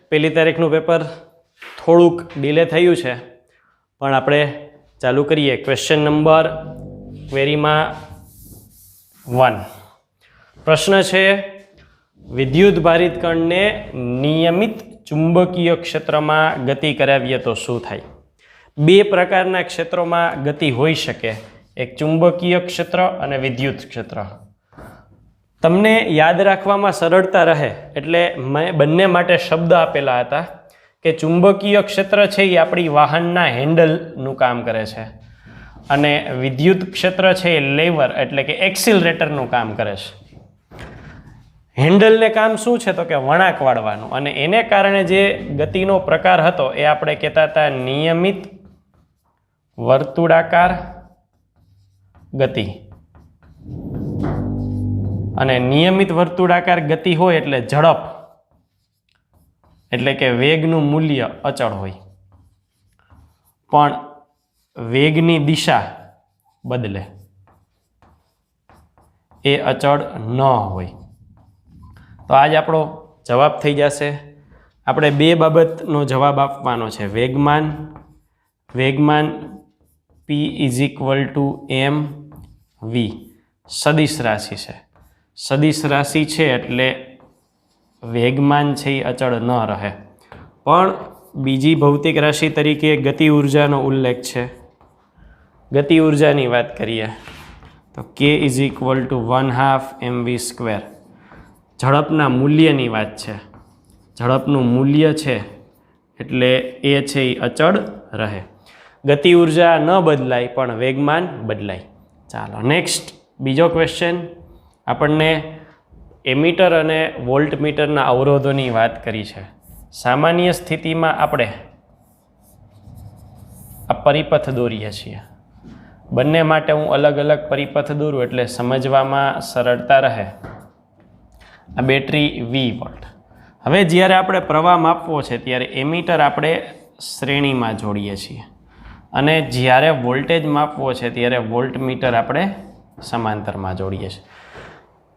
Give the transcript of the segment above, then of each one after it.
પહેલી તારીખનું પેપર થોડુંક ડિલે થયું છે, પણ આપણે ચાલુ કરીએ. ક્વેશ્ચન નંબર ક્વેરીમાં 1 પ્રશ્ન છે, વિદ્યુત ભારિત કણને નિયમિત ચુંબકીય ક્ષેત્રમાં ગતિ કરાવીએ તો શું થાય? બે પ્રકારના ક્ષેત્રોમાં ગતિ હોઈ શકે, એક ચુંબકીય ક્ષેત્ર અને વિદ્યુત ક્ષેત્ર. તમને યાદ રાખવામાં સરળતા રહે એટલે મેં બંને માટે શબ્દ આપેલા હતા કે ચુંબકીય ક્ષેત્ર છે એ આપણી વાહનના હેન્ડલનું કામ કરે છે અને વિદ્યુત ક્ષેત્ર છે એ લેવર એટલે કે એક્સિલરેટરનું કામ કરે છે. હેન્ડલને કામ શું છે તો કે વળાંક વાળવાનું, અને એને કારણે જે ગતિનો પ્રકાર હતો એ આપણે કહેતા હતા નિયમિત વર્તુળાકાર ગતિ. અને નિયમિત વર્તુળાકાર ગતિ હોય એટલે ઝડપ એટલે કે વેગનું મૂલ્ય અચળ હોય, પણ વેગની દિશા બદલે એ અચળ ન હોય. તો આજ આપણો જવાબ થઈ જશે. આપણે બે બાબતનો જવાબ આપવાનો છે. વેગમાન P = mv સદિશ રાશિ છે. સદિશ રાશિ છે એટલે વેગમાન છે એ અચળ ન રહે. પણ બીજી ભૌતિક રાશિ તરીકે ગતિ ઉર્જાનો ઉલ્લેખ છે. ગતિ ઉર્જાની વાત કરીએ તો K = 1/2 mv². ઝડપના મૂલ્યની વાત છે. ઝડપનું મૂલ્ય છે એટલે એ છે એ અચળ રહે. ગતિ ઉર્જા ન બદલાય પણ વેગમાન બદલાય. ચાલો નેક્સ્ટ બીજો ક્વેશ્ચન. આપણને એમીટર અને વોલ્ટમીટરના અવરોધોની વાત કરી છે. સામાન્ય સ્થિતિમાં આપણે આ પરિપથ દોરીએ છીએ. બંને માટે હું અલગ અલગ પરિપથ દોરું એટલે સમજવામાં સરળતા રહે. આ બેટરી 20 વોલ્ટ. હવે જ્યારે આપણે પ્રવાહ માપવો છે ત્યારે એમીટર આપણે શ્રેણીમાં જોડીએ છીએ અને જ્યારે વોલ્ટેજ માપવો છે ત્યારે વોલ્ટમીટર આપણે સમાંતરમાં જોડીએ છીએ.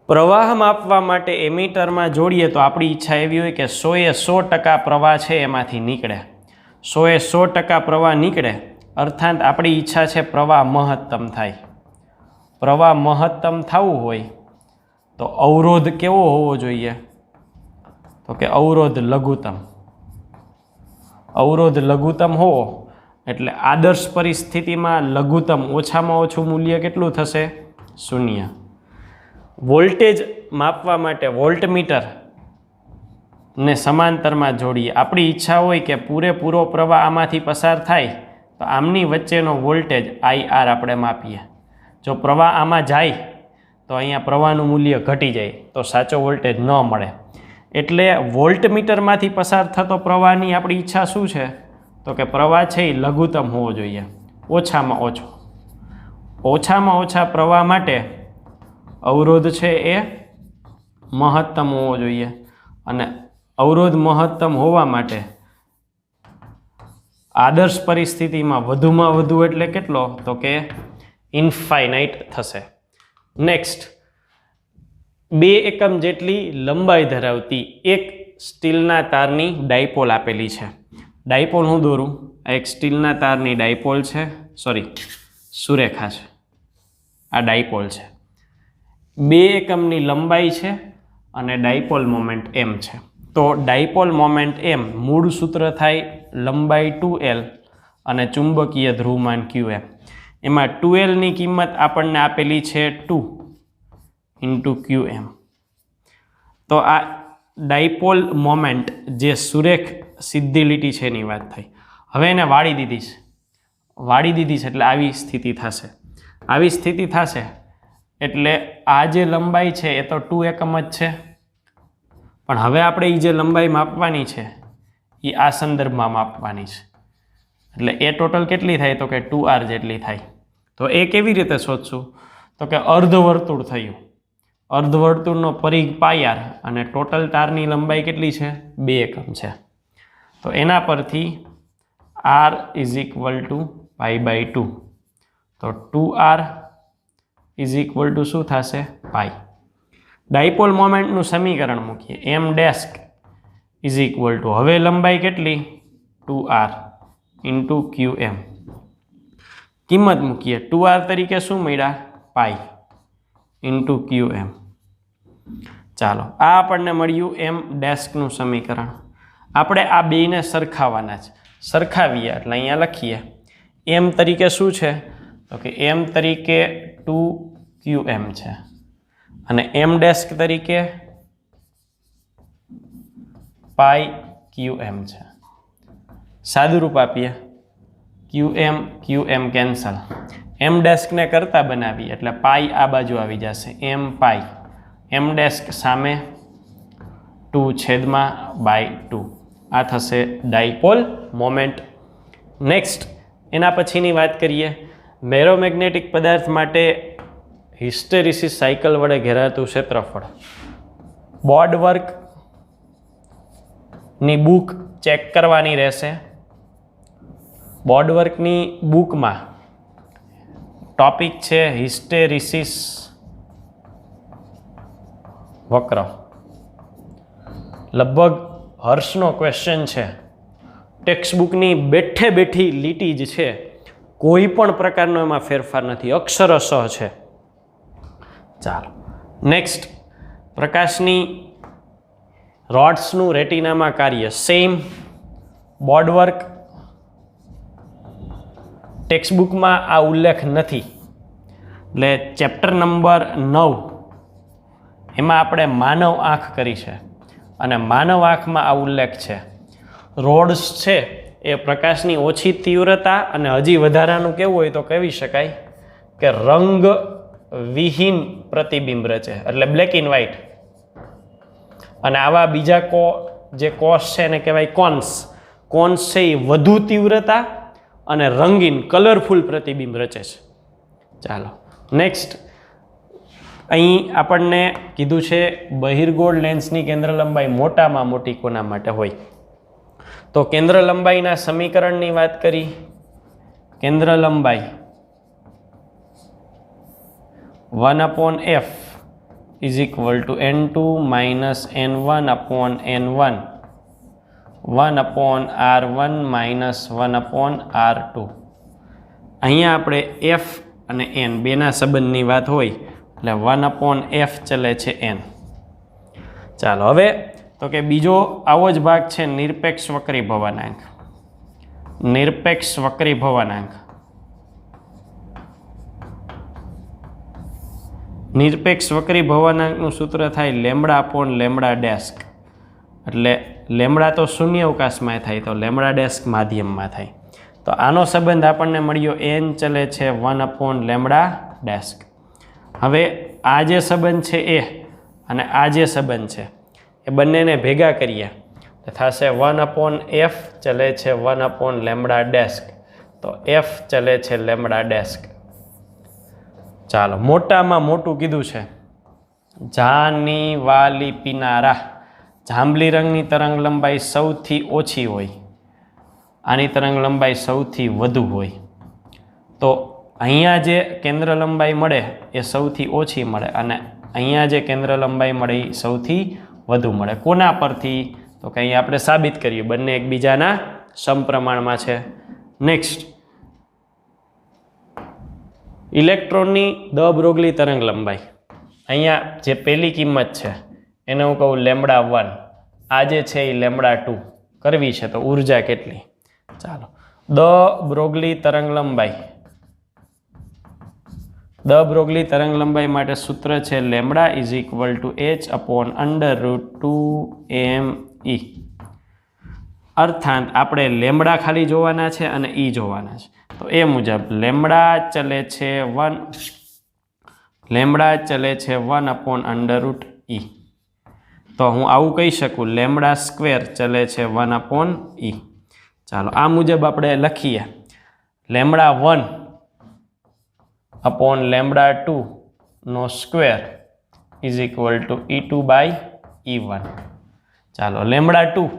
પ્રવાહ માપવા માટે એમીટરમાં જોડીએ તો આપણી ઈચ્છા એવી હોય કે 100% પ્રવાહ છે એમાંથી નીકળે. 100% પ્રવાહ નીકળે અર્થાત આપણી ઈચ્છા છે પ્રવાહ મહત્તમ થાય. પ્રવાહ મહત્તમ થવું હોય તો અવરોધ કેવો હોવો જોઈએ તો કે અવરોધ લઘુત્તમ. અવરોધ લઘુત્તમ હોવો એટલે આદર્શ પરિસ્થિતિમાં લઘુત્તમ ઓછામાં ઓછું મૂલ્ય કેટલું થશે? 0. વોલ્ટેજ માપવા માટે વોલ્ટમીટર ને સમાંતરમાં જોડીએ. આપણી ઈચ્છા હોય કે પૂરેપૂરો પ્રવાહ આમાંથી પસાર થાય તો આમની વચ્ચેનો વોલ્ટેજ IR આપણે માપીએ. જો પ્રવાહ આમાં જાય તો અહીંયા પ્રવાહનું મૂલ્ય ઘટી જાય તો સાચો વોલ્ટેજ ન મળે. એટલે વોલ્ટમીટરમાંથી પસાર થતો પ્રવાહની આપણી ઈચ્છા શું છે તો કે પ્રવાહ છે એ લઘુત્તમ હોવો જોઈએ, ઓછામાં ઓછો. ઓછામાં ઓછા પ્રવાહ માટે અવરોધ છે એ મહત્તમ હોવો જોઈએ અને અવરોધ મહત્તમ હોવા માટે આદર્શ પરિસ્થિતિમાં વધુમાં વધુ એટલે કેટલો તો કે ઇન્ફાઇનાઇટ થશે. નેક્સ્ટ 2 એકમ જેટલી લંબાઈ ધરાવતી એક સ્ટીલના તારની ડાયપોલ આપેલી છે. ડાયપોલ હું દોરું. આ એક સ્ટીલના તારની ડાયપોલ છે, સુરેખા છે. આ ડાયપોલ છે. 2 એકમની લંબાઈ છે અને ડાયપોલ મોમેન્ટ m છે. તો ડાયપોલ મોમેન્ટ m મૂળ સૂત્ર થાય લંબાઈ 2l અને ચુંબકીય ધ્રુવમાન qm. એમાં 2lની કિંમત આપણને આપેલી છે 2 × qm. તો આ ડાયપોલ મોમેન્ટ જે સુરેખ સીધી લીટી છે એની વાત થઈ. હવે એને વાળી દીધી છે એટલે આવી સ્થિતિ થશે. આવી સ્થિતિ થશે એટલે આ જે લંબાઈ છે એ તો 2 એકમ જ છે, પણ હવે આપણે એ જે લંબાઈ માપવાની છે એ આ સંદર્ભમાં માપવાની છે. એટલે એ ટોટલ કેટલી થાય તો કે 2r જેટલી થાય. તો એ કેવી રીતે શોધશું તો કે અર્ધવર્તુળ થયું. અર્ધવર્તુળનો પરિઘ πr અને ટોટલ તારની લંબાઈ કેટલી છે? 2 એકમ છે. તો એના પરથી r = π/2. તો 2r = શું થશે? π. ડાયપોલ મોમેન્ટનું સમીકરણ મૂકીએ. m' ઇઝ ઇક્વલ ટુ, હવે લંબાઈ કેટલી 2r ઇન્ટુ QM, કિંમત મૂકીએ 2r તરીકે શું મળ્યા પાઈ ઇન્ટુ QM. ચાલો આ આપણને મળ્યું એમ ડેસ્કનું સમીકરણ. આપણે આ બેયને સરખાવવાના છે, સરખાવીએ એટલે અહીંયા લખીએ એમ તરીકે શું છે તો કે એમ તરીકે 2QM છે અને એમ ડેસ્ક તરીકે પાઈ QM છે. સાદું રૂપ આપીએ QM કેન્સલ, એમ ડેસ્કને કરતા બનાવી એટલે પાઈ આ બાજુ આવી જશે એમ પાઈ, એમ ડેસ્ક સામે 2/2, આ થશે ડાયપોલ મોમેન્ટ. નેક્સ્ટ એના પછીની વાત કરીએ, મેરોમેગ્નેટિક પદાર્થ માટે હિસ્ટેરિસિસ સાયકલ વડે ઘેરાતું ક્ષેત્રફળ. બોર્ડ વર્કની બુક ચેક કરવાની રહેશે. બોર્ડ વર્કની બુકમાં ટોપિક છે હિસ્ટેરિસિસ વક્ર. લગભગ હર્ષનો ક્વેશ્ચન છે. ટેક્સ્ટ બુકની બેઠે બેઠી લીટી જ છે, કોઈ પણ પ્રકારનો એમાં ફેરફાર નથી, અક્ષરશઃ છે. ચાલો નેક્સ્ટ, પ્રકાશની રોડ્સનું રેટિનામાં કાર્ય સેમ. બોર્ડ વર્ક ટેક્સ્ટ બુકમાં આ ઉલ્લેખ નથી, એટલે ચેપ્ટર નંબર 9 એમાં આપણે માનવ આંખ કરી છે અને માનવ આંખમાં આ ઉલ્લેખ છે. રોડ્સ છે એ પ્રકાશની ઓછી તીવ્રતા અને હજી વધારાનું કેવું હોય તો કહેવી શકાય કે રંગ વિહીન પ્રતિબિંબ રચે, એટલે બ્લેક એન્ડ વ્હાઇટ. અને આવા બીજા જે કોષ છે એને કહેવાય કોન્સ. કોન્સ છે એ વધુ તીવ્રતા અને રંગીન કલરફુલ પ્રતિબિંબ રચે છે. ચાલો નેક્સ્ટ, અહીં આપણને કીધું છે બહિર્ગોળ લેન્સની કેન્દ્ર લંબાઈ મોટામાં મોટી કોના માટે હોય, તો કેન્દ્ર લંબાઈના સમીકરણની વાત કરી. કેન્દ્ર લંબાઈ 1/f is equal two n2 minus n1/n1 1/r1 minus 1/r2. અહીંયા આપણે f અને n બેના સંબંધની વાત હોય એટલે 1/f ચલે છે n. ચાલો હવે તો કે બીજો આવો જ ભાગ છે નિરપેક્ષ વક્રી ભવાનાંક. નિરપેક્ષ વક્રી ભવાનાંક, નિરપેક્ષ વક્રી ભવાનાંકનું સૂત્ર થાય લેમ્બડા ડેસ્ક. એટલે લેમ્બડા તો શૂન્ય અવકાશમાં થાય તો લેમ્બડા ડેસ્ક માધ્યમમાં થાય. તો આનો સંબંધ આપણને મળ્યો n ચલે છે 1/લેમ્બડા ડેસ્ક. હવે આ જે સંબંધ છે એ અને આ જે સંબંધ છે એ બંનેને ભેગા કરીએ તો થશે 1/f ચલે છે 1/લેમ્બડા ડેસ્ક. તો f ચલે છે લેમ્બડા ડેસ્ક. ચાલો મોટામાં મોટું કીધું છે જાની વાલી પિનારા. જાંબલી રંગની તરંગ લંબાઈ સૌથી ઓછી હોય, આની તરંગ લંબાઈ સૌથી વધુ હોય. તો અહીંયા જે કેન્દ્ર લંબાઈ મળે એ સૌથી ઓછી મળે અને અહીંયા જે કેન્દ્ર લંબાઈ મળે એ સૌથી વધુ મળે. કોના પરથી તો કે અહીંયા આપણે સાબિત કર્યું બંને એકબીજાના સમપ્રમાણમાં છે. નેક્સ્ટ, ઇલેક્ટ્રોનની દ બ્રોગલી તરંગ લંબાઈ. અહીંયા જે પહેલી કિંમત છે એને હું કહું લેમ્બડા 1, આ જે છે એ લેમ્બડા 2 કરવી છે તો ઉર્જા કેટલી. ચાલો દ બ્રોગલી તરંગ લંબાઈ, દ બ્રોગલી તરંગ લંબાઈ માટે સૂત્ર છે lambda is equal two h/√2me. અર્થાત આપણે લેમ્બડા ખાલી જોવાના છે અને ઈ જોવાના છે. તો એ મુજબ લેમ્બડા ચલે છે 1/√e. તો હું આવું કહી શકું લેમ્બડા સ્ક્વેર ચલે છે 1/e. ચાલો આ મુજબ આપણે લખીએ લેમ્બડા 1/લેમ્બડા 2 નો square is equal to e2/e1. ચાલો લેમ્બડા 2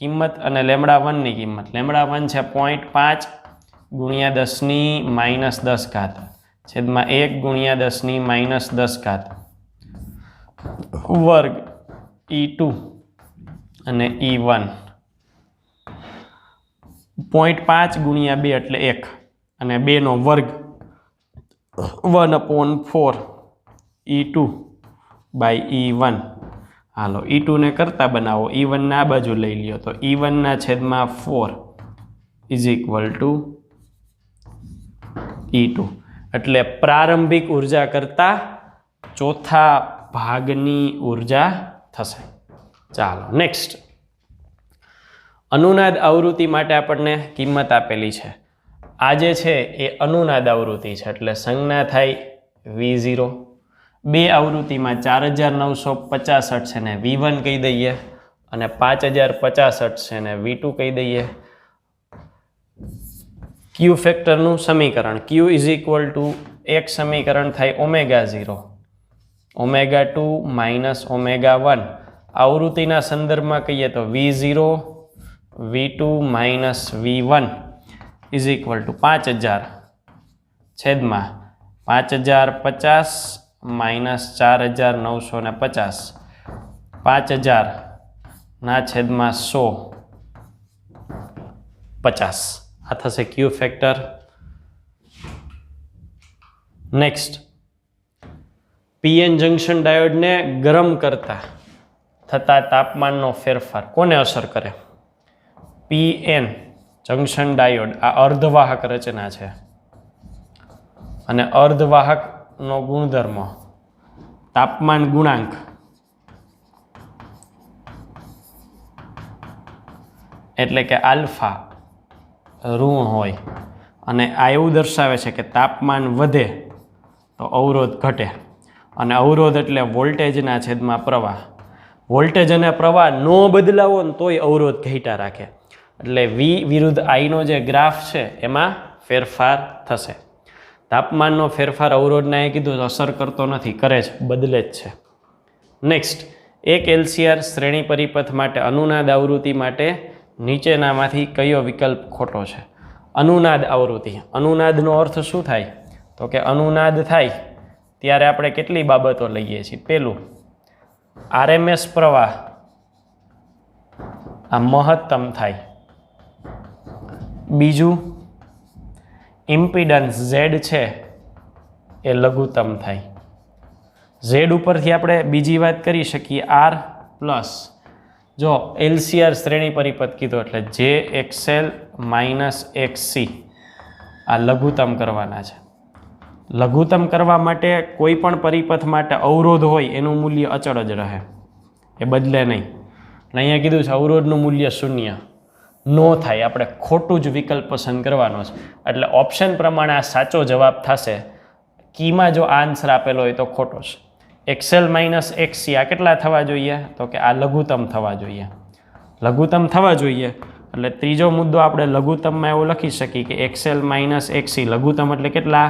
કિંમત અને લેમ્બડા 1 ની કિંમત. લેમ્બડા 1 છે 0.5 ગુણ્યા 10⁻10 છેદમાં 1 ગુણ્યા 10⁻10 વર્ગ e2 અને E1 0.5 ગુણ્યા 2 એટલે 1 અને 2 નો વર્ગ 1/4 E2 by E1. Hello E2 ને કરતા બનાવો, E1 ને આ બાજુ લઈ લ્યો તો E1 ના છેદમાં 4 ઇઝ ઇક્વલ ટુ E2. એટલે પ્રારંભિક ઉર્જા કરતા ચોથા ભાગની ઉર્જા થશે. ચાલો નેક્સ્ટ, અનુનાદ આવૃત્તિ માટે આપણને કિંમત આપેલી છે. આ જે છે એ અનુનાદ આવૃત્તિ છે એટલે સંજ્ઞા થાય V0. બે આવૃત્તિમાં 4950 છે ને V1 કહી દઈએ અને 5050 છે ને V2 કહી દઈએ. ક્યુ ફેક્ટરનું સમીકરણ Q ઇઝ ઇક્વલ ટુ એક સમીકરણ થાય ω0 ω2 માઇનસ ω1. આવૃત્તિના સંદર્ભમાં કહીએ તો V0 V2 minus V1 is equal two 5000 છેદમાં 5050 માઇનસ 4950 5000 ના છેદમાં 150. આ થશે ક્યુ ફેક્ટર. નેક્સ્ટ, પીએન જંક્શન ડાયોડને ગરમ કરતા થતા તાપમાનનો ફેરફાર કોને અસર કરે? પીએન જંક્શન ડાયોડ આ અર્ધવાહક રચના છે અને અર્ધવાહકનો ગુણધર્મ તાપમાન ગુણાંક એટલે કે આલ્ફા ઋણ હોય અને આ એવું દર્શાવે છે કે તાપમાન વધે તો અવરોધ ઘટે અને અવરોધ એટલે વોલ્ટેજના છેદમાં પ્રવાહ. વોલ્ટેજ અને પ્રવાહ ન બદલાવો ને તોય અવરોધ ઘટ્યા રાખે એટલે V વિરુદ્ધ I નો જે ગ્રાફ છે એમાં ફેરફાર થશે. તાપમાનનો ફેરફાર અવરોધના એ કીધું અસર કરતો નથી, કરે છે, બદલે જ છે. નેક્સ્ટ, એક LCR શ્રેણી પરિપથ માટે અનુનાદ આવૃત્તિ માટે નીચેનામાંથી કયો વિકલ્પ ખોટો છે? અનુનાદ આવૃત્તિ, અનુનાદનો અર્થ શું થાય? તો કે અનુનાદ થાય ત્યારે આપણે કેટલી બાબતો લઈએ છીએ? પહેલું, RMS પ્રવાહ આ મહત્તમ થાય. બીજું, ઇમ્પિડન્સ Z છે એ લઘુત્તમ થાય. Z ઉપરથી આપણે બીજી વાત કરી શકીએ R પ્લસ, જો LCR શ્રેણી પરિપથ કીધો એટલે JXL માઇનસ XC આ લઘુત્તમ કરવાના છે. લઘુત્તમ કરવા માટે કોઈ પણ પરિપથ માટે અવરોધ હોય એનું મૂલ્ય અચળ જ રહે, એ બદલે નહીં. અહીંયા કીધું છે અવરોધનું મૂલ્ય 0 નો થાય, આપણે ખોટું જ વિકલ્પ પસંદ કરવાનો છે. એટલે ઓપ્શન પ્રમાણે આ સાચો જવાબ થશે. કીમાં જો આન્સર આપેલો હોય તો ખોટો છે. XL માઇનસ XC આ કેટલા થવા જોઈએ? તો કે આ લઘુત્તમ થવા જોઈએ. લઘુત્તમ થવા જોઈએ એટલે ત્રીજો મુદ્દો આપણે લઘુત્તમમાં એવું લખી શકીએ કે XL માઇનસ XC લઘુત્તમ એટલે કેટલા?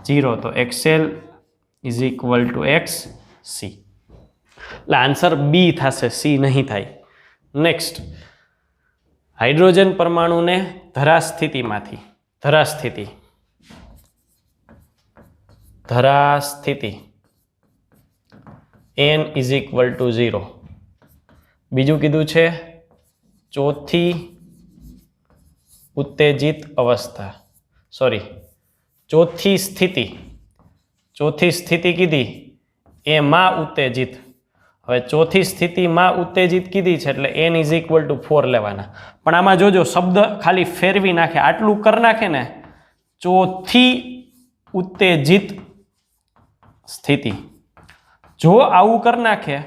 0. તો XL is equal to XC. એટલે આન્સર બી થશે, સી નહીં થાય. નેક્સ્ટ, હાઇડ્રોજન પરમાણુને ધરાસ્થિતિમાંથી ધરાસ્થિતિ n ઇઝ ઇક્વલ ટુ 0. બીજું કીધું છે ચોથી ઉત્તેજિત અવસ્થા, ચોથી સ્થિતિ કીધી એમાં ઉત્તેજિત. હવે ચોથી સ્થિતિમાં ઉત્તેજિત કીધી છે એટલે n ઇઝ ઇક્વલ ટુ 4 લેવાના. પણ આમાં જોજો શબ્દ ખાલી ફેરવી નાખે, આટલું કરી નાખે ને, ચોથી ઉત્તેજિત સ્થિતિ. જો આવું કરી નાખે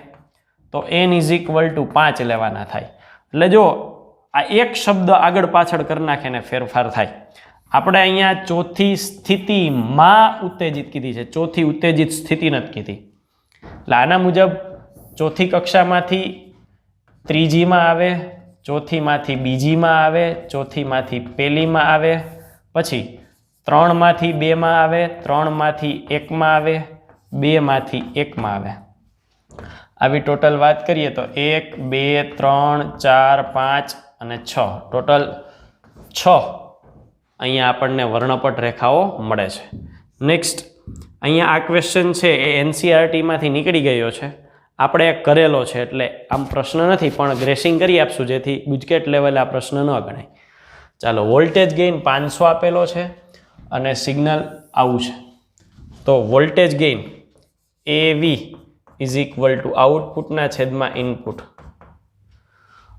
તો n ઇઝ ઇક્વલ ટુ 5 લેવાના થાય. એટલે જો આ એક શબ્દ આગળ પાછળ કરી નાખે ને ફેરફાર થાય. આપણે અહીંયા ચોથી સ્થિતિમાં ઉત્તેજિત કીધી છે, ચોથી ઉત્તેજિત સ્થિતિ નથી કીધી. એટલે આના મુજબ ચોથી કક્ષામાંથી ત્રીજીમાં આવે, ચોથીમાંથી બીજીમાં આવે, ચોથીમાંથી પહેલીમાં આવે, પછી 3માંથી 2માં આવે, 3માંથી 1માં આવે, 2માંથી 1માં આવે. આવી ટોટલ વાત કરીએ તો 1 2 3 4 5 અને 6 ટોટલ 6 અહીંયા આપણને વર્ણપટ રેખાઓ મળે છે. નેક્સ્ટ, અહીંયા આ ક્વેશ્ચન છે એ NCERT માંથી નીકળી ગયો છે. આપણે કરેલો છે એટલે આમ પ્રશ્ન નથી, પણ ગ્રેસિંગ કરી આપશું જેથી ગુજકેટ લેવલે આ પ્રશ્ન ન ગણાય. ચાલો, વોલ્ટેજ ગેઇન 500 આપેલો છે અને સિગ્નલ આવું છે. તો voltage gain AV is equal two આઉટપુટના છેદમાં ઇનપુટ.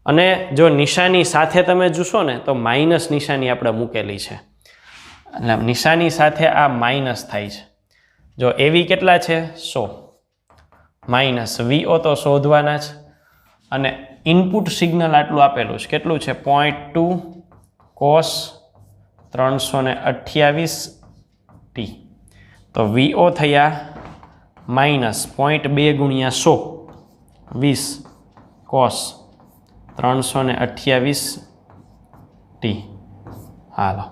અને જો નિશાની સાથે તમે જોશો ને તો માઇનસ નિશાની આપણે મૂકેલી છે, એટલે નિશાની સાથે આ માઇનસ થાય છે. જો AV કેટલા છે 100, માઇનસ VO તો શોધવાના જ, અને ઇનપુટ સિગ્નલ આટલું આપેલું છે, કેટલું છે 0.2 cos 328t. તો VO થયા માઇનસ 0.2 ગુણ્યા 100, 20 cos 328t. હાલો,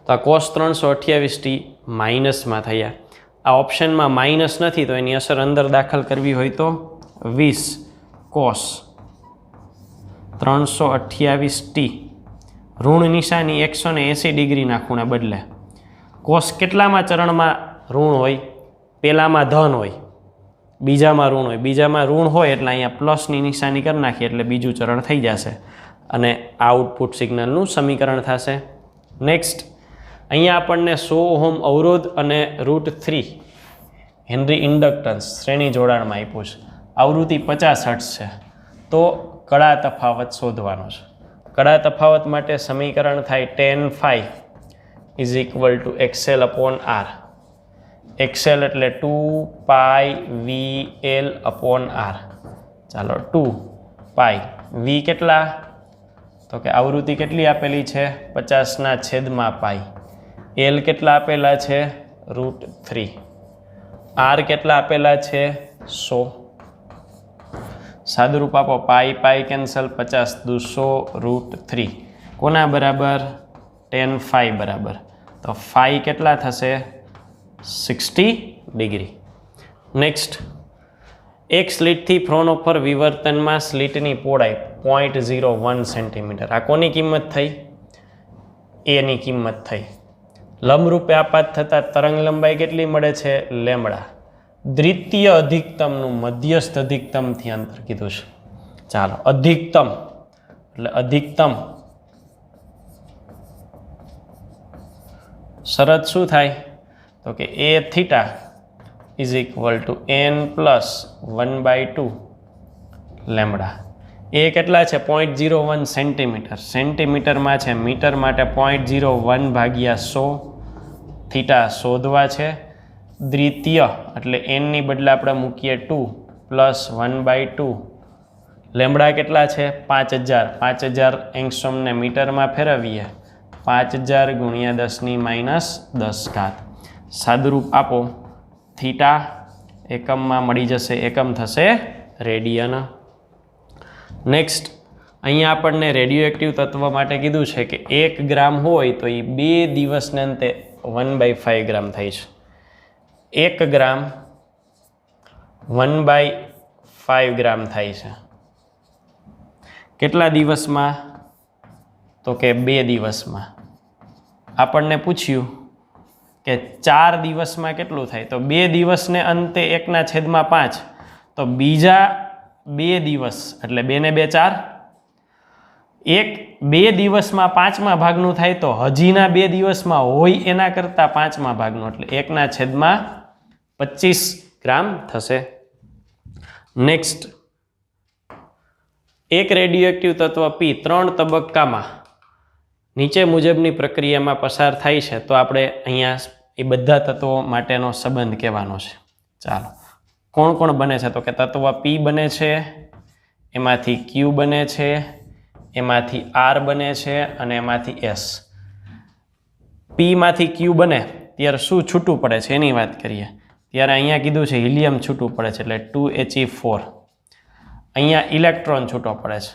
તો આ cos 328t માઇનસમાં થયા. આ ઓપ્શનમાં માઇનસ નથી તો એની અસર અંદર દાખલ કરવી હોય તો 20 cos 328t, ઋણ નિશાની 180 ડિગ્રીના ખૂણે બદલે. કોસ કેટલામાં ચરણમાં ઋણ હોય? પહેલામાં ધન હોય, બીજામાં ઋણ હોય. બીજામાં ઋણ હોય એટલે અહીંયા પ્લસની નિશાની કરી નાખીએ એટલે બીજું ચરણ થઈ જશે અને આઉટપુટ સિગ્નલનું સમીકરણ થશે. નેક્સ્ટ, અહીંયા આપણને 100 ઓહમ અવરોધ અને √3 હેનરી ઇન્ડક્ટન્સ શ્રેણી જોડાણમાં આપ્યું છે. આવૃત્તિ 50 હર્ટ્ઝ છે. તો કળા તફાવત શોધવાનો છે. કળા તફાવત માટે સમીકરણ થાય tan phi is equal two XL upon R. XL એટલે 2 π VL અપોન R. ચાલો, 2 π V કેટલા? તો કે આવૃત્તિ કેટલી આપેલી છે 50 છેદમાં π. L કેટલા આપેલા છે √3. R કેટલા આપેલા છે 100. સાદુરૂપ આપો, પાઈ પાઈ કેન્સલ, 50 દુ 100 √3 કોના બરાબર? tan phi બરાબર. તો phi કેટલા થશે 60 ડિગ્રી. નેક્સ્ટ, એક સ્લિટથી ફ્રોન ઉપર વિવર્તનમાં સ્લિટની પહોળાઈ 0.01 સેન્ટીમીટર. આ કોની કિંમત થઈ? એની કિંમત થઈ. લંબરૂપે આપાત થતા તરંગ લંબાઈ કેટલી મળે છે? લેમડા. દ્વિતીય અધિકતમનું મધ્યસ્થ અધિકતમથી અંતર કીધું છે. ચાલો, અધિકતમ એટલે અધિકતમ શરત શું થાય? તો કે A theta is equal to n plus 1/2 lambda. એ કેટલા છે 0.01 સેન્ટીમીટર. સેન્ટીમીટરમાં છે, મીટર માટે 0.01 ભાગ્યા 100. થીટા શોધવા છે. દ્વિતીય એટલે એનની બદલે આપણે મૂકીએ 2 પ્લસ 1/2. લેમડા કેટલા છે 5000. 5000 એંગસ્ટ્રોમને મીટરમાં ફેરવીએ, 5000 ગુણ્યા 10⁻10. સાદુરૂપ આપો, થીટા એકમમાં મળી જશે, એકમ થશે રેડિયન. નેક્સ્ટ, અહીંયા આપણને રેડિયો એક્ટિવ તત્વ માટે કીધું છે કે 1 ગ્રામ હોય તો એ 2 દિવસને અંતે 1/5 ગ્રામ થાય છે. 1 ગ્રામ 1/5 ગ્રામ થાય છે. કેટલા દિવસમાં? તો કે 2 દિવસમાં. આપણને પૂછ્યું કે 4 દિવસમાં કેટલું થાય? તો 2 દિવસને અંતે 1/5. તો બીજા 2 દિવસ એટલે 2 ને 2 4. 2 દિવસમાં 5મા ભાગનું થાય તો હજીના 2 દિવસમાં હોય એના કરતાં 5મા ભાગનું એટલે 1/25 ગ્રામ થશે. નેક્સ્ટ, એક રેડિયોએક્ટિવ તત્વ P 3 તબક્કામાં નીચે મુજબની પ્રક્રિયામાં પસાર થાય છે. તો આપણે અહીંયા એ બધા તત્વો માટેનો સંબંધ કહેવાનો છે. ચાલો, કોણ કોણ બને છે? તો કે તત્વ P બને છે, એમાંથી Q બને છે, એમાંથી R બને છે અને એમાંથી S. P માંથી Q બને ત્યારે શું છૂટું પડે છે એની વાત કરીએ. ત્યારે અહીંયા કીધું છે હિલિયમ છૂટું પડે છે એટલે 2He4. અહીંયા ઇલેક્ટ્રોન છૂટો પડે છે.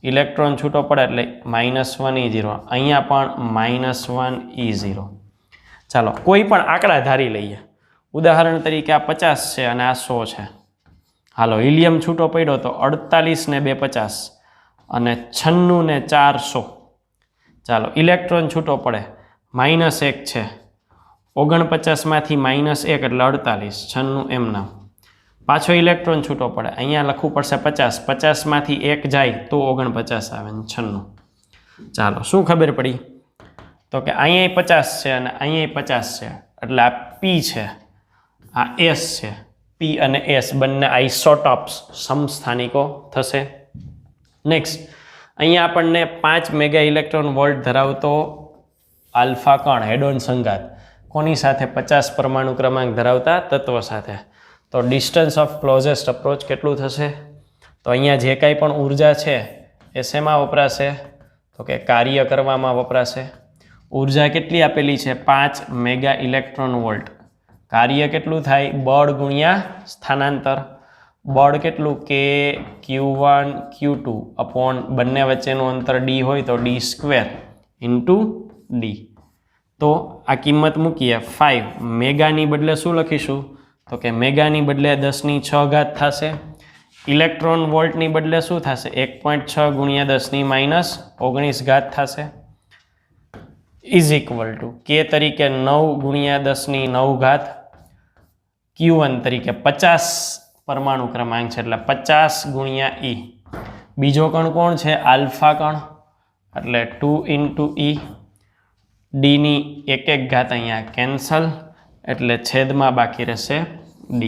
ઇલેક્ટ્રોન છૂટો પડે એટલે -1E0. અહીંયા પણ -1E0. ચાલો, કોઈ પણ આંકડા ધારી લઈએ. ઉદાહરણ તરીકે આ 50 છે અને આ 100 છે. હાલો, હિલિયમ છૂટો પડ્યો તો 48 ને 2 50 અને 96 ને 4 100. ચાલો, ઇલેક્ટ્રોન છૂટો પડે -1 છે. 49 માંથી -1 એટલે 48, 96 એમના. પાછો ઇલેક્ટ્રોન છૂટો પડે, અહીંયા લખવું પડશે 50, 50માંથી 1 જાય તો 49 આવે, 96. ચાલો, શું ખબર પડી? તો કે અહીંયા 50 છે અને અહીંયા 50 છે, એટલે આ P છે, આ S છે. P અને S બંને આઇસોટોપ્સ, સમસ્થાનિકો થશે. નેક્સ્ટ, અહીંયા આપણને 5 મેગા ઇલેક્ટ્રોન વોલ્ટ ધરાવતો આલ્ફા કણ, હેડોન સંઘાત, કોની સાથે? 50 પરમાણુ ક્રમાંક ધરાવતા તત્વ સાથે. તો ડિસ્ટન્સ ઓફ ક્લોઝેસ્ટ અપ્રોચ કેટલું થશે? તો અહીંયા જે કાંઈ પણ ઉર્જા છે એ શેમાં વપરાશે? તો કે કાર્ય કરવામાં વપરાશે. ઉર્જા કેટલી આપેલી છે? 5 મેગા ઇલેક્ટ્રોન વોલ્ટ. કાર્ય કેટલું થાય? બળ ગુણ્યા સ્થાનાંતર. બળ કેટલું? કે Q1 Q2 અપોન બંને વચ્ચેનું અંતર d હોય તો d² ઇન્ટુ d. તો આ કિંમત મૂકીએ 5 મેગાની બદલે શું લખીશું? તો કે મેગાની બદલે 10⁶ થશે. ઇલેક્ટ્રોન વોલ્ટની બદલે શું થશે? 1.6 ગુણ્યા 10⁻19 થશે. ઇઝ ઇક્વલ ટુ K તરીકે 9 ગુણ્યા 10⁹. Q1 તરીકે 50 પરમાણુ ક્રમાંક છે, એટલે 50 ગુણ્યા E. બીજો કણ કોણ છે? આલ્ફા કણ, એટલે 2 ઇન્ટુ E. ડીની 1 અહીંયા કેન્સલ, એટલે છેદમાં બાકી રહેશે D.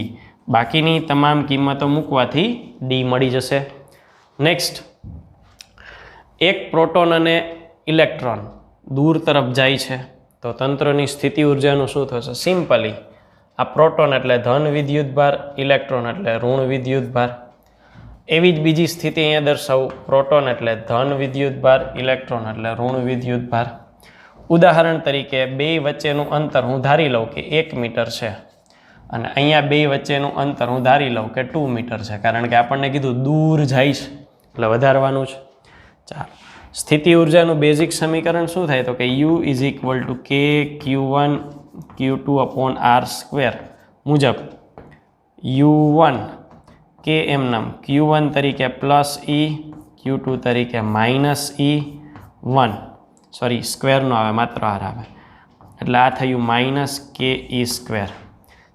બાકીની તમામ કિંમતો મૂકવાથી D મળી જશે. નેક્સ્ટ, એક પ્રોટોન અને ઇલેક્ટ્રોન દૂર તરફ જાય છે તો તંત્રની સ્થિતિ ઉર્જાનું શું થશે? સિમ્પલી આ પ્રોટોન એટલે ધન વિદ્યુતભાર, ઇલેક્ટ્રોન એટલે ઋણ વિદ્યુતભાર. એવી જ બીજી સ્થિતિ અહીંયા દર્શાવું, પ્રોટોન એટલે ધન વિદ્યુતભાર, ઇલેક્ટ્રોન એટલે ઋણ વિદ્યુતભાર. ઉદાહરણ તરીકે બે વચ્ચેનું અંતર હું ધારી લઉં કે 1 મીટર છે અને અહીંયા બે વચ્ચેનું અંતર હું ધારી લઉં કે 2 મીટર છે, કારણ કે આપણને કીધું દૂર જાય છે એટલે વધારવાનું છે. ચાલો, સ્થિતિ ઉર્જાનું બેઝિક સમીકરણ શું થાય? તો કે U is equal two K Q1 Q2 upon R² મુજબ U1 K એમનામ Q1 તરીકે +E, Q2 તરીકે -E1, સોરી સ્ક્વેરનો આવે, માત્ર R આવે, એટલે આ થયું -KE².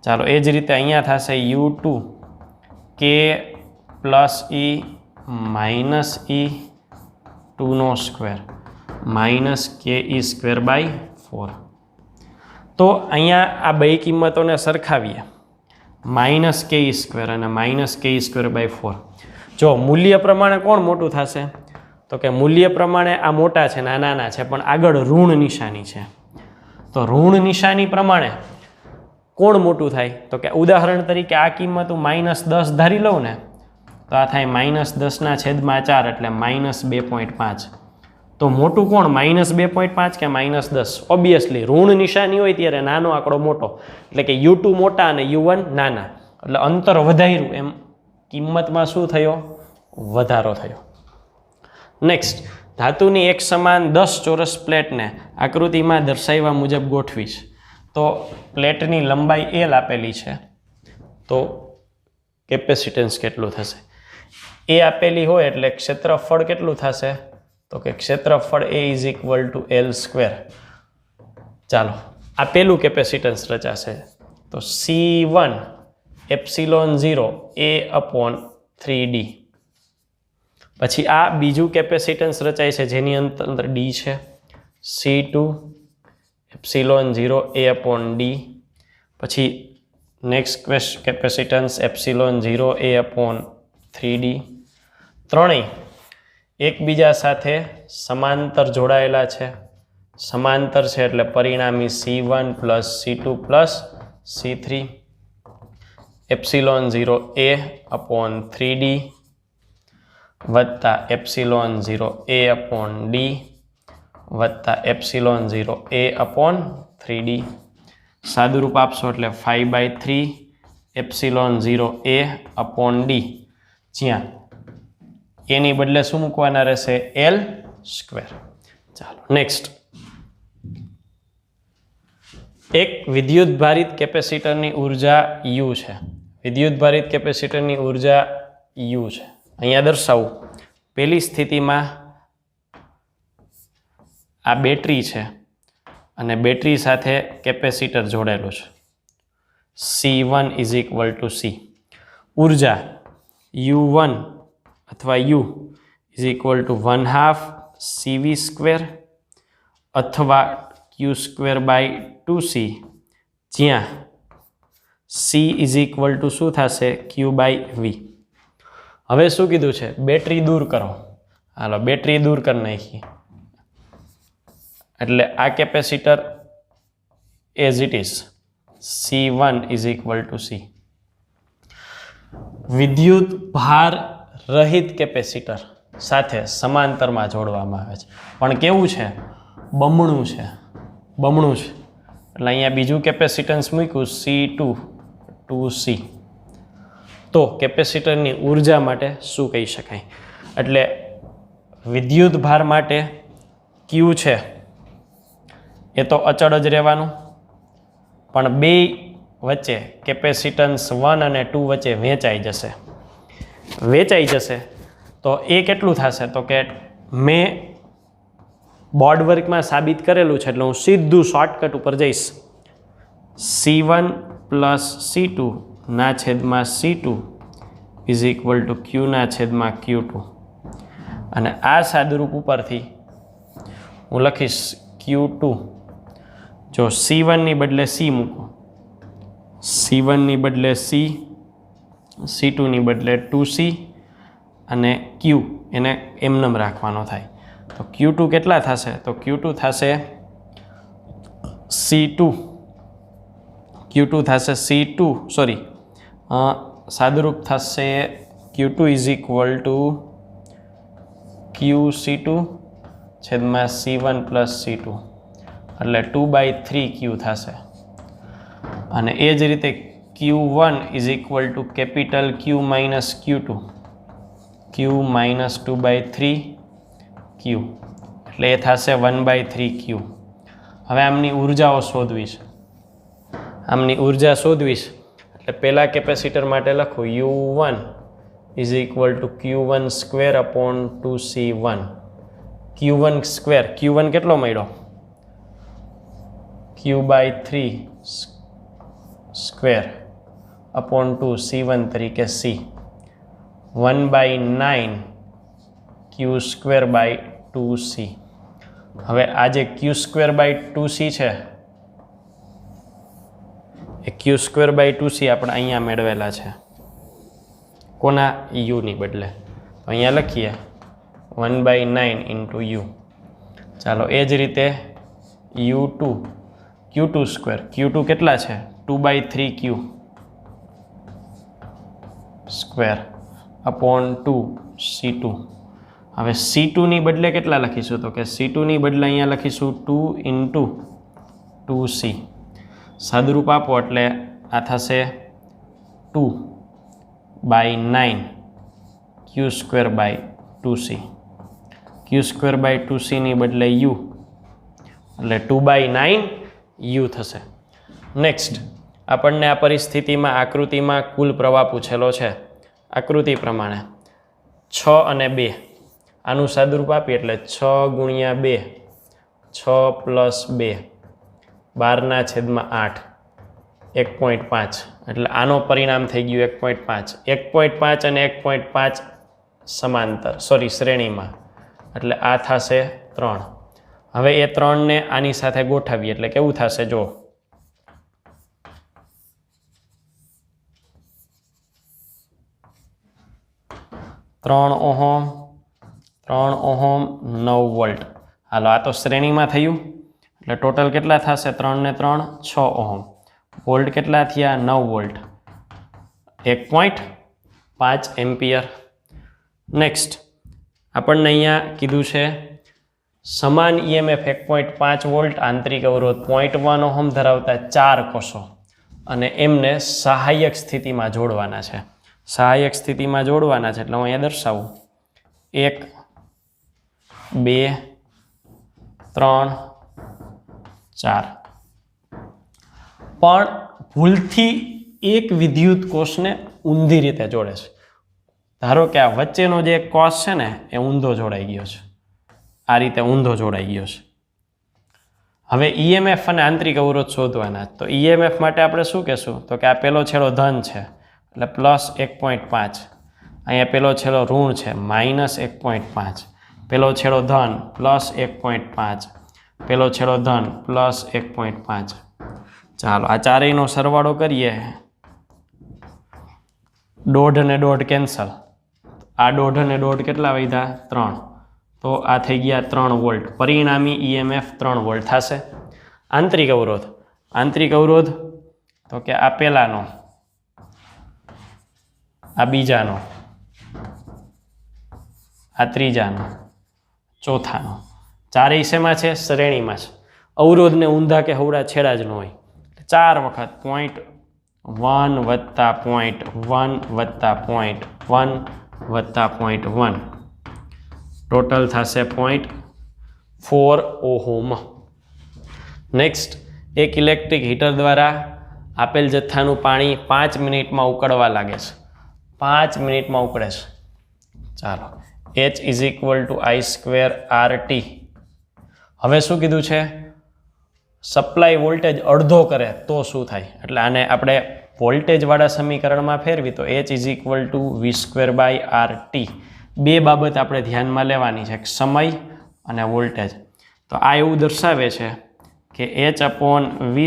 ચાલો, એ જ રીતે અહીંયા થશે U2 K +E -E2² -KE²/4. તો અહીંયા આ બે કિંમતોને સરખાવીએ, -KE² અને -KE²/4. જો મૂલ્ય પ્રમાણે કોણ મોટું થશે? તો કે મૂલ્ય પ્રમાણે આ મોટા છે ને આ નાના છે, પણ આગળ ઋણ નિશાની છે. તો ઋણ નિશાની પ્રમાણે કોણ મોટું થાય? તો કે ઉદાહરણ તરીકે આ કિંમત હું -10 ધારી લઉં ને, તો આ થાય -10/4, એટલે -2.5. તો મોટું કોણ? -2.5 કે -10? ઓબ્વિયસલી ઋણ નિશાની હોય ત્યારે નાનો આંકડો મોટો, એટલે કે U2 મોટા અને U1 નાના, એટલે અંતર વધાર્યું એમ કિંમતમાં શું થયો? વધારો થયો. નેક્સ્ટ, ધાતુની એક સમાન 10 ચોરસ પ્લેટને આકૃતિમાં દર્શાવ્યા મુજબ ગોઠવીશ. તો પ્લેટની લંબાઈ L આપેલી છે, તો કેપેસિટન્સ કેટલું થશે? એ આપેલી હોય એટલે ક્ષેત્રફળ કેટલું થશે? તો કે ક્ષેત્રફળ A is equal two L². ચાલો, આ પેલું કેપેસિટન્સ રચાશે, તો C1 ε0 A/3D. પછી આ બીજું કેપેસિટન્સ રચાય છે જેની અંદર D છે, C2 ε0 A/D. પછી નેક્સ્ટ કેપેસિટન્સ ε0 A/3D. ત્રણેય એકબીજા સાથે સમાંતર જોડાયેલા છે. સમાંતર છે એટલે પરિણામી C1 + C2 + C3 ε0 A/3D વત્તા ε0 A/D વત્તા ε0 A/3D. સાદુરૂપ આપશો એટલે 5/3 ε0 A/D, જ્યાં એની બદલે શું મૂકવાના રહેશે? L². ચાલો, નેક્સ્ટ, એક વિદ્યુત ભારિત કેપેસિટરની ઉર્જા U છે. વિદ્યુત ભારિત કેપેસિટરની ઉર્જા U છે. અહીંયા દર્શાવું, પહેલી સ્થિતિમાં આ બેટરી છે અને બેટરી સાથે કેપેસિટર જોડાયેલું છે, C1 = C. ઉર્જા U1 અથવા U is equal two 1/2 CV² અથવા Q²/2C, જ્યાં C ઇઝ ઇક્વલ ટુ શું થશે? Q/V. હવે શું કીધું છે? બેટરી દૂર કરો. હાલો બેટરી દૂર કરી નાખી, એટલે આ capacitor as it is C1 is equal two C. વિદ્યુત ભાર રહિત કેપેસિટર સાથે સમાંતરમાં જોડવામાં આવે છે, પણ કેવું છે? બમણું છે. એટલે અહીંયા બીજું કેપેસિટન્સ મૂક્યું C2 2C. તો કેપેસિટરની ઉર્જા માટે શું કહી શકાય? એટલે વિદ્યુત ભાર માટે Q છે એ તો અચળ જ રહેવાનું, પણ બે વચ્ચે કેપેસિટન્સ 1 અને 2 વચ્ચે વેચાઈ જશે. તો એ કેટલું થશે? તો કે મેં બોર્ડ વર્કમાં સાબિત કરેલું છે, એટલે હું સીધું શોર્ટકટ ઉપર જઈશ. C1 પ્લસ C2 ના છેદમાં C2 is equal two Q ના છેદમાં Q2. અને આ સાદુરૂપ ઉપરથી હું લખીશ Q2. જો C1 ની બદલે C મૂકું, C1 ની બદલે C, C2 ની બદલે 2C અને Q એને એમનેમ રાખવાનો થાય. તો Q2 કેટલા થશે? તો Q2 થશે C2 સોરી સાદુરૂપ થશે Q2 is equal two QC2 છેદમાં C1 પ્લસ C2, એટલે 2/3 Q થશે. અને એ જ રીતે Q1 is equal to capital Q minus Q2, Q minus 2/3 Q, એટલે એ થશે 1/3 Q. હવે આમની ઉર્જાઓ શોધવી છે. એટલે પહેલા કેપેસિટર માટે લખું U1 is equal two Q1² Q1² Q1 કેટલો મળ્યો? Q/3² C1 તરીકે C, 1/9 Q²/2C. હવે આ જે Q²/2C છે એ Q²/2C આપણે અહીંયા મેળવેલા છે. કોના? U ની બદલે. તો અહીંયા લખીએ 1/9 ઇન્ટુ U. ચાલો એ જ રીતે U2 Q2² કેટલા છે? 2/3 Q²/2 C2. હવે C2 ની બદલે કેટલા લખીશું? તો કે C2 ની બદલે અહીંયા લખીશું 2 ઇન્ટુ 2C. સાદુરૂપ આપો એટલે આ થશે 2/9 Q²/2C. Q²/2C ની બદલે U, એટલે 2/9 U થશે. નેક્સ્ટ આપણને આ પરિસ્થિતિમાં આકૃતિમાં કુલ પ્રવાહ પૂછેલો છે. આકૃતિ પ્રમાણે 6 અને 2 આનું સાદુરૂપ આપીએ એટલે 6 ગુણ્યા 2, 6 પ્લસ 2 12/8 1.5, એટલે આનો પરિણામ થઈ ગયું 1.5. 1.5 અને 1.5 સમાંતર શ્રેણીમાં, એટલે આ થશે 3. હવે એ 3ને આની સાથે ગોઠવીએ એટલે કેવું થશે? જો 3 ઓહમ 9 વોલ્ટ. હાલો આ તો શ્રેણીમાં થયું, એટલે ટોટલ કેટલા થશે? 3 ને 3 6 ઓહમ. વોલ્ટ કેટલા થયા? 9 વોલ્ટ. 1.5 એમ્પિયર. નેક્સ્ટ આપણને અહીંયા કીધું છે સમાન EMF 1.5 વોલ્ટ, આંતરિક અવરોધ 0.1 ઓહમ ધરાવતા 4 કોષો, અને એમને સહાયક સ્થિતિમાં જોડવાના છે. એટલે હું અહીંયા દર્શાવું 1 2 3 4. પણ ભૂલથી એક વિદ્યુત કોષને ઊંધી રીતે જોડે છે. ધારો કે આ વચ્ચેનો જે કોષ છે ને એ ઊંધો જોડાઈ ગયો છે, આ રીતે ઊંધો જોડાઈ ગયો છે. હવે EMF અને આંતરિક અવરોધ શોધવાના. તો EMF માટે આપણે શું કહેશું? તો કે આ પહેલો છેડો ધન છે, એટલે +1.5. અહીંયા પેલો છેલ્લો ઋણ છે -1.5. પેલો છેડો ધન +1.5. પેલો છેડો ધન +1.5. ચાલો આ ચારેયનો સરવાળો કરીએ. 1.5 અને 1.5 કેન્સલ. આ 1.5 અને 1.5 કેટલા વધ્યા? 3. તો આ થઈ ગયા 3 વોલ્ટ. પરિણામી EMF 3 વોલ્ટ થશે. આંતરિક અવરોધ. આંતરિક અવરોધ તો કે આ પહેલાનો, આ બીજાનો, આ ત્રીજાનો, ચોથાનો. ચારેય શેમાં છે? શ્રેણીમાં છે. અવરોધને ઊંધા કે હવડા છેડા જ ન હોય. 4 વખત 0.1 વત્તા 0.1 વત્તા 0.1 વત્તા 0.1 ટોટલ થશે 0.4 ઓહમ. નેક્સ્ટ, એક ઇલેક્ટ્રિક હીટર દ્વારા આપેલ જથ્થાનું પાણી 5 મિનિટમાં ઉકળવા લાગે છે. 5 મિનિટમાં ઉકળે છે. ચાલો, H = I²RT. હવે શું કીધું છે? સપ્લાય વોલ્ટેજ અડધો કરે તો શું થાય? એટલે આને આપણે વોલ્ટેજવાળા સમીકરણમાં ફેરવી તો H = V²/RT. બે બાબત આપણે ધ્યાનમાં લેવાની છે, સમય અને વોલ્ટેજ. તો આ એવું દર્શાવે છે કે H/V²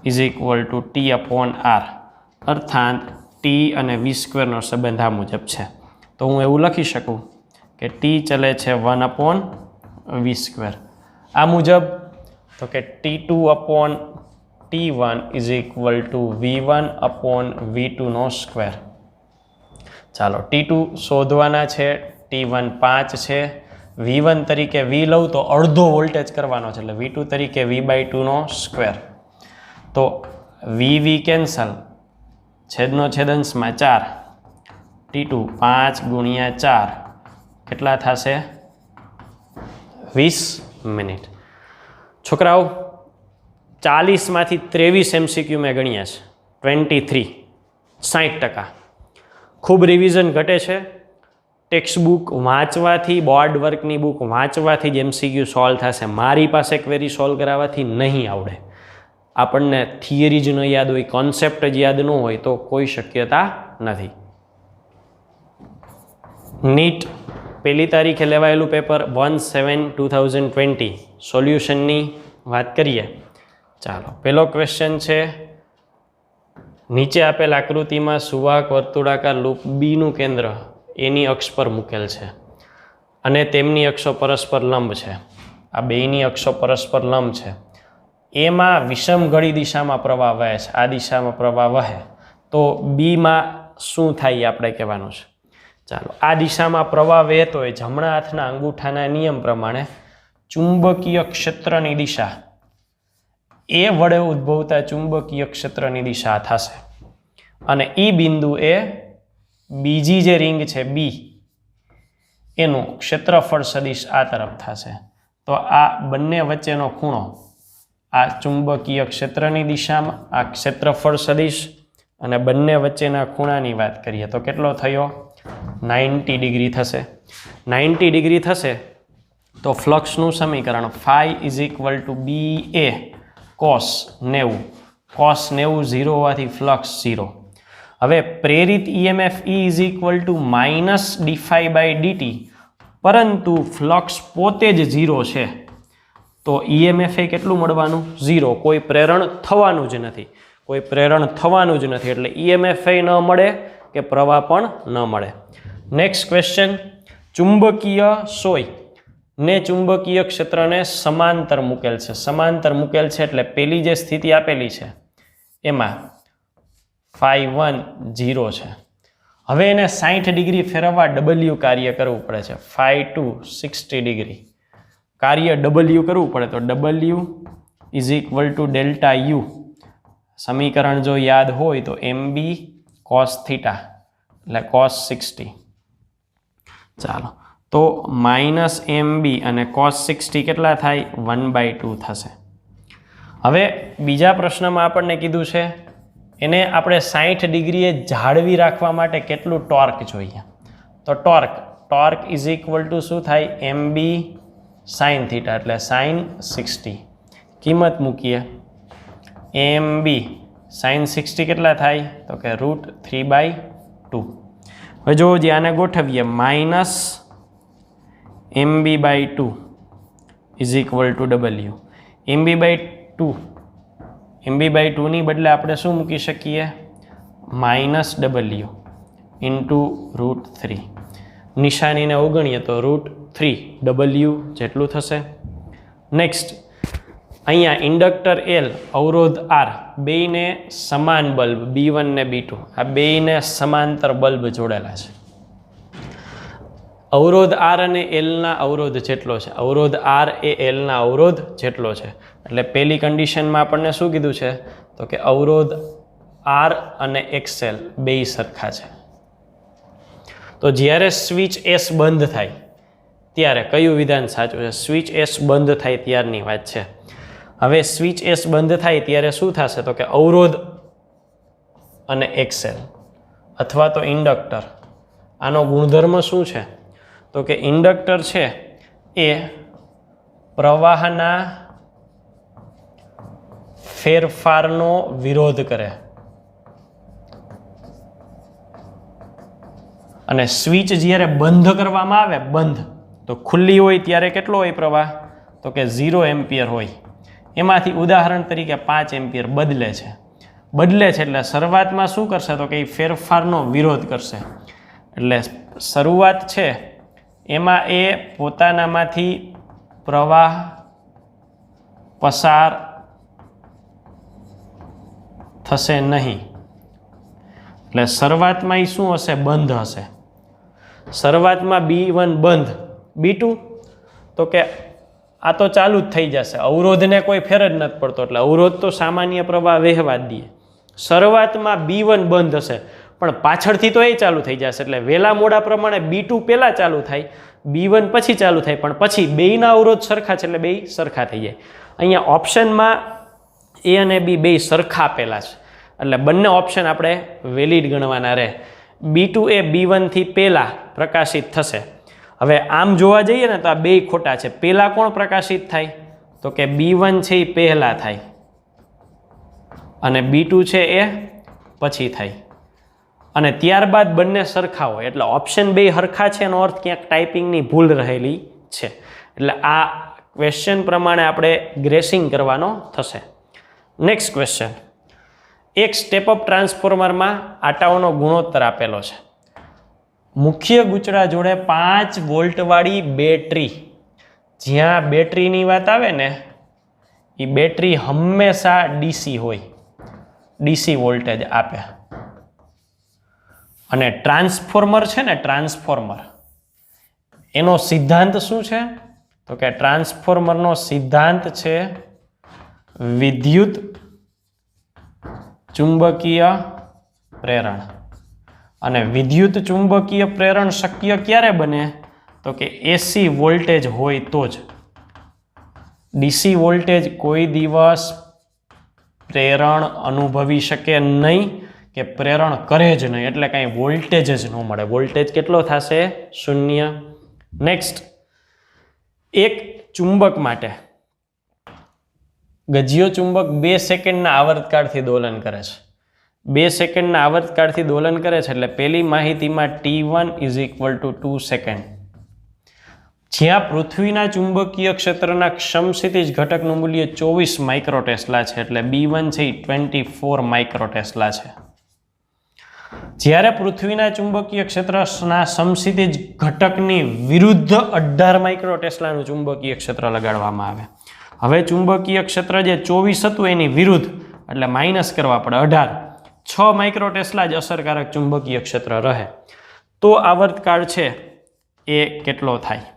= T/R, અર્થાત T અને V² નો સંબંધ આ મુજબ છે. તો હું એવું લખી શકું કે T ચલે છે 1/V². આ મુજબ તો કે T2/T1 = V1/V2². ચાલો, T2 શોધવાના છે, T1 5 છે. V1 તરીકે V લઉં તો અડધો વોલ્ટેજ કરવાનો છે, એટલે V2 તરીકે V/2². તો VV કેન્સલ, છેદનો છેદંશમાં 4. T2 5 × 4 કેટલા થશે? 20 મિનિટ. છોકરાઓ, 40માંથી 23 MCQ મેં ગણ્યા છે. 23, 60%. ખૂબ રિવિઝન ઘટે છે. ટેક્સ્ટ બુક વાંચવાથી, બોર્ડ વર્કની બુક વાંચવાથી જ MCQ સોલ્વ થશે. મારી પાસે ક્વેરી સોલ્વ કરાવવાથી નહીં આવડે. આપણને થિયરી જ ન યાદ હોય, કોન્સેપ્ટ જ યાદ ન હોય તો કોઈ શક્યતા નથી. નીટ પહેલી તારીખે લેવાયેલું પેપર 1/7/2020 સોલ્યુશનની વાત કરીએ. ચાલો, પહેલો ક્વેશ્ચન છે, નીચે આપેલ આકૃતિમાં સુવાહક વર્તુળાકાર લૂપ બીનું કેન્દ્ર એની અક્ષ પર મૂકેલ છે અને તેમની અક્ષો પરસ્પર લંબ છે. આ બેયની અક્ષો પરસ્પર લંબ છે. એમાં વિષમ ઘડી દિશામાં પ્રવાહ વહે છે. આ દિશામાં પ્રવાહ વહે તો બીમાં શું થાય એ આપણે કહેવાનું છે. ચાલો, આ દિશામાં પ્રવાહ વહેતો હોય, જમણા હાથના અંગૂઠાના નિયમ પ્રમાણે ચુંબકીય ક્ષેત્રની દિશા એ વડે ઉદ્ભવતા ચુંબકીય ક્ષેત્રની દિશા થશે. અને એ બિંદુ એ બીજી જે રિંગ છે બી, એનું ક્ષેત્રફળ સદિશ આ તરફ થશે. તો આ બંને વચ્ચેનો ખૂણો, આ ચુંબકીય ક્ષેત્રની દિશામાં આ ક્ષેત્રફળ સદિશ અને બંને વચ્ચેના ખૂણાની વાત કરીએ તો કેટલો થયો? 90 ડિગ્રી થશે. 90 ડિગ્રી થશે તો ફ્લક્સનું સમીકરણ ϕ = BA cos 90. cos 90 0 હોવાથી ફ્લક્સ 0. હવે પ્રેરિત EMF E = -dϕ/dt, પરંતુ ફ્લક્સ પોતે જ 0 છે. તો EMF એ કેટલું મળવાનું? 0. કોઈ પ્રેરણ થવાનું જ નથી. કોઈ પ્રેરણ થવાનું જ નથી એટલે EMF એ ન મળે કે પ્રવાહ પણ ન મળે. નેક્સ્ટ ક્વેશ્ચન, ચુંબકીય સોય ને ચુંબકીય ક્ષેત્રને સમાંતર મૂકેલ છે. સમાંતર મૂકેલ છે એટલે પેલી જે સ્થિતિ આપેલી છે એમાં ϕ1 0 છે. હવે એને 60 ડિગ્રી ફેરવવા W કાર્ય કરવું પડે છે. ϕ2 60 ડિગ્રી કાર્ય W કરવું પડે તો W = ΔU. સમીકરણ જો યાદ હોય તો MB cos θ એટલે cos 60. ચાલો, તો -MB અને cos 60 કેટલા થાય? 1/2 થશે. હવે બીજા પ્રશ્નમાં આપણને કીધું છે એને આપણે 60 ડિગ્રીએ જાળવી રાખવા માટે કેટલું ટોર્ક જોઈએ. તો ટોર્ક = શું થાય? MB sin θ એટલે sin 60. કિંમત મૂકીએ. MB sin 60 કેટલા થાય તો કે √3/2. હવે જો જે આને ગોઠવીએ minus mb/2 is equal two w. mb/2 ની બદલે આપણે શું મૂકી શકીએ -w ઇન્ટુ √3. નિશાનીને અવગણીએ તો √3w જેટલું થશે. નેક્સ્ટ અહીંયા ઇન્ડક્ટર L અવરોધ R બેયને સમાન બલ્બ B1 ને B2 આ બેયને સમાંતર બલ્બ જોડેલા છે. અવરોધ R અને L ના અવરોધ જેટલો છે. અવરોધ R એ L ના અવરોધ જેટલો છે. એટલે પહેલી કન્ડિશનમાં આપણને શું કીધું છે તો કે અવરોધ R અને XL બેય સરખા છે. તો જ્યારે સ્વિચ S બંધ થાય ત્યારે કયું વિધાન સાચું છે? સ્વિચ S બંધ થાય ત્યારની વાત છે. હવે સ્વિચ S બંધ થાય ત્યારે શું થશે તો કે અવરોધ અને XL અથવા તો ઇન્ડક્ટર આનો ગુણધર્મ શું છે તો કે ઇન્ડક્ટર છે એ પ્રવાહના ફેરફારનો વિરોધ કરે અને સ્વિચ જ્યારે બંધ કરવામાં આવે બંધ તો ખુલ્લી હોય ત્યારે કેટલો હોય પ્રવાહ તો કે 0 એમ્પિયર હોય. એમાંથી ઉદાહરણ તરીકે 5 એમ્પિયર બદલે છે એટલે શરૂઆતમાં શું કરશે તો કે એ ફેરફારનો વિરોધ કરશે. એટલે શરૂઆત છે એમાં એ પોતાનામાંથી પ્રવાહ પસાર થશે નહીં. એટલે શરૂઆતમાં એ શું હશે બંધ હશે. શરૂઆતમાં B1 બંધ B2 તો કે આ તો ચાલુ જ થઈ જશે. અવરોધને કોઈ ફેર જ નથી પડતો એટલે અવરોધ તો સામાન્ય પ્રવાહ વહેવા જ દઈએ. શરૂઆતમાં B1 બંધ હશે પણ પાછળથી તો એ ચાલુ થઈ જશે એટલે વહેલા મોડા પ્રમાણે B2 પહેલાં ચાલુ થાય B1 પછી ચાલુ થાય પણ પછી બેયના અવરોધ સરખા છે એટલે બેય સરખા થઈ જાય. અહીંયા ઓપ્શનમાં A અને B બેય સરખા આપેલા છે એટલે બંને ઓપ્શન આપણે વેલિડ ગણવાના રહે. B2 એ B1 થી પહેલાં પ્રકાશિત થશે. હવે આમ જોવા જઈએ ને તો આ બેય ખોટા છે. પહેલાં કોણ પ્રકાશિત થાય તો કે B1 છે એ પહેલાં થાય અને B2 છે એ પછી થાય અને ત્યારબાદ બંને સરખા હોય એટલે ઓપ્શન બે સરખા છે એનો અર્થ ક્યાંક ટાઈપિંગની ભૂલ રહેલી છે. એટલે આ ક્વેશ્ચન પ્રમાણે આપણે ગ્રેસિંગ કરવાનો થશે. Next question. એક સ્ટેપ અપ ટ્રાન્સફોર્મરમાં આટાઓનો ગુણોત્તર આપેલો છે. મુખ્ય ગૂંચળા જોડે 5 વોલ્ટવાળી બેટરી. જ્યાં બેટરીની વાત આવે ને એ બેટરી હંમેશા ડીસી હોય ડીસી વોલ્ટેજ આપે અને ટ્રાન્સફોર્મર છે ને ટ્રાન્સફોર્મર એનો સિદ્ધાંત શું છે તો કે ટ્રાન્સફોર્મરનો સિદ્ધાંત છે વિદ્યુત ચુંબકીય પ્રેરણ. અને વિદ્યુત ચુંબકીય પ્રેરણ શક્ય ક્યારે બને તો કે એસી વોલ્ટેજ હોય તો જ. ડીસી વોલ્ટેજ કોઈ દિવસ પ્રેરણ અનુભવી શકે નહીં કે પ્રેરણ કરે જ નહીં એટલે કાંઈ વોલ્ટેજ જ ન મળે. વોલ્ટેજ કેટલો થશે? 0. નેક્સ્ટ. એક ચુંબક માટે ગજિયો ચુંબક 2 સેકન્ડના આવર્તકાળથી દોલન કરે છે. 2 સેકન્ડના આવર્તકાળથી દોલન કરે છે એટલે પહેલી માહિતીમાં T1 = 2 સેકન્ડ. જ્યાં પૃથ્વીના ચુંબકીય ક્ષેત્રના સમસ્થિતિજ ઘટકનું મૂલ્ય 24 માઇક્રોટેસ્લા છે એટલે B1 છે 24 માઇક્રોટેસ્લા છે. જ્યારે પૃથ્વીના ચુંબકીય ક્ષેત્રના સમસ્થિતિજ ઘટકની વિરુદ્ધ 18 માઇક્રોટેસ્લાનું ચુંબકીય ક્ષેત્ર લગાડવામાં આવે. હવે ચુંબકીય ક્ષેત્ર જે 24 હતું એની વિરુદ્ધ એટલે માઇનસ કરવા પડે 18. 6 માઇક્રોટેસ્લા જ અસરકારક ચુંબકીય ક્ષેત્ર રહે તો આવર્તકાળ છે એ કેટલો થાય?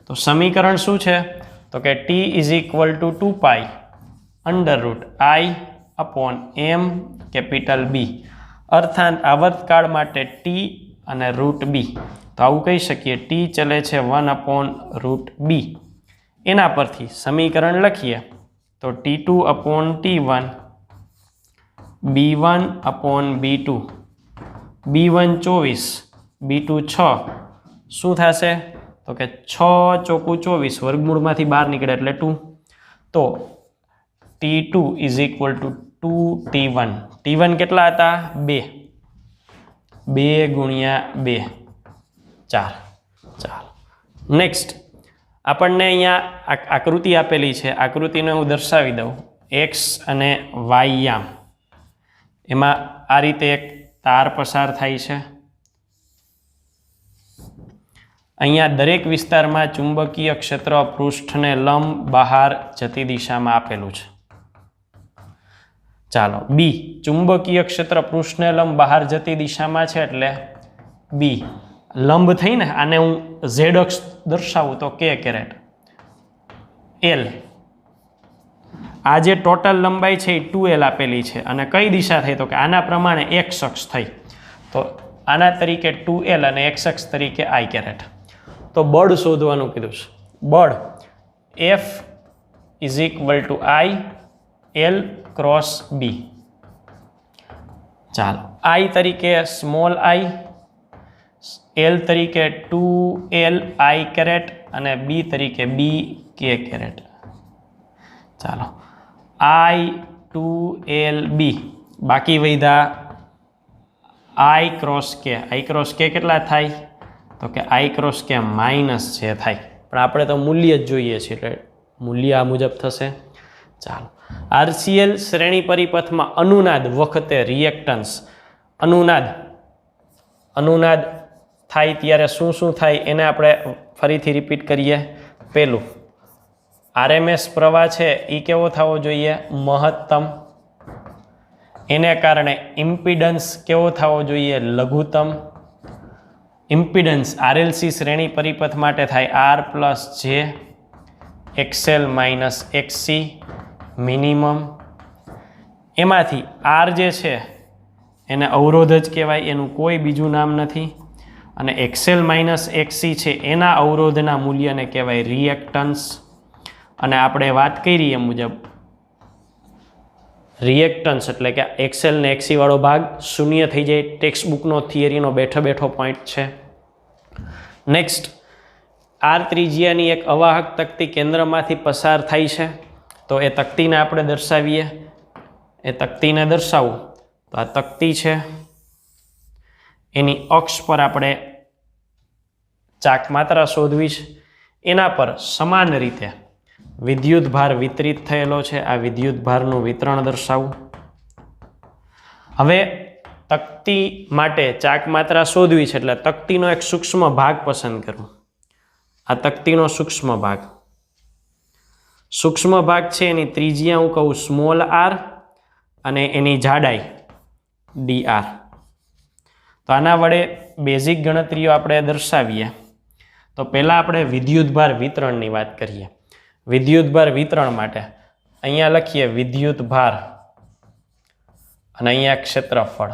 તો સમીકરણ શું છે તો કે T = 2π √I/m B. અર્થાત આવર્તકાળ માટે T અને √B. તો આવું કહી શકીએ T ચલે છે 1/√B. એના પરથી સમીકરણ લખીએ તો T2/T1 B1/B2 B1 24 B2 6 શું થશે તો કે 6 × 24 વર્ગમૂળમાંથી બહાર નીકળે એટલે 2. તો T2 = 2t1 t1 કેટલા હતા 2 2 ગુણ્યા 2 4 ચાલો નેક્સ્ટ આપણને અહીંયા આકૃતિ આપેલી છે આકૃતિને હું દર્શાવી દઉં x અને y યામ એમાં આ રીતે એક તાર પસાર થાય છે અહીંયા દરેક વિસ્તારમાં ચુંબકીય ક્ષેત્ર પૃષ્ઠને લંબ બહાર જતી દિશામાં આપેલું છે ચાલો બી ચુંબકીય ક્ષેત્ર પૃષ્ઠને લંબ બહાર જતી દિશામાં છે એટલે બી લંબ થઈને આને હું ઝેડ અક્ષ દર્શાવું તો કે કેરેટ એલ આ જે ટોટલ લંબાઈ છે એ 2l આપેલી છે અને કઈ દિશા થઈ તો કે આના પ્રમાણે x અક્ષ થઈ તો આના તરીકે 2l અને x અક્ષ તરીકે i કેરેટ તો બળ શોધવાનું કીધું છે બળ F is equal two I L cross B ચાલો I તરીકે સ્મોલ i L તરીકે 2l I કેરેટ અને B તરીકે B K કેરેટ ચાલો I 2l B બાકી વધ્યા I ક્રોસ K કેટલા થાય તો કે I ક્રોસ K માઇનસ છે થાય પણ આપણે તો મૂલ્ય જ જોઈએ છે એટલે મૂલ્ય આ મુજબ થશે ચાલો RCL શ્રેણી પરિપથમાં અનુનાદ વખતે રિએક્ટન્સ અનુનાદ થાય ત્યારે શું થાય એને આપણે ફરીથી રિપીટ કરીએ પહેલું RMS પ્રવાહ છે એ કેવો થવો જોઈએ મહત્તમ એને કારણે ઇમ્પિડન્સ કેવો થવો જોઈએ લઘુત્તમ ઇમ્પિડન્સ RLC શ્રેણી પરિપથ માટે થાય R પ્લસ જે XL માઇનસ XC મિનિમમ એમાંથી R જે છે એને અવરોધ જ કહેવાય એનું કોઈ બીજું નામ નથી અને XL માઇનસ XC છે એના અવરોધના મૂલ્યને કહેવાય રિએક્ટન્સ અને આપણે વાત કરી એ મુજબ રિએક્ટન્સ એટલે કે XL ને XC વાળો ભાગ શૂન્ય થઈ જાય ટેક્સ્ટ બુકનો થિયરીનો બેઠો પોઈન્ટ છે નેક્સ્ટ R ત્રિજ્યાની એક અવાહક તક્તી કેન્દ્રમાંથી પસાર થાય છે તો એ તક્તીને આપણે દર્શાવીએ એ તક્તીને દર્શાવું તો આ તક્તી છે એની અક્ષ પર આપણે ચાક માત્રા શોધવી છે એના પર સમાન રીતે વિદ્યુત ભાર વિતરિત થયેલો છે આ વિદ્યુત ભારનું વિતરણ દર્શાવું હવે તક્તી માટે ચાક માત્રા શોધવી છે એટલે તક્તીનો એક સૂક્ષ્મ ભાગ પસંદ કરવો આ તક્તીનો સૂક્ષ્મ ભાગ છે એની ત્રિજ્યા હું કહું સ્મોલ r અને એની જાડાઈ dr તો આના વડે બેઝિક ગણતરીઓ આપણે દર્શાવીએ તો પહેલાં આપણે વિદ્યુતભાર વિતરણની વાત કરીએ વિદ્યુતભાર વિતરણ માટે અહીંયા લખીએ વિદ્યુતભાર અને અહીંયા ક્ષેત્રફળ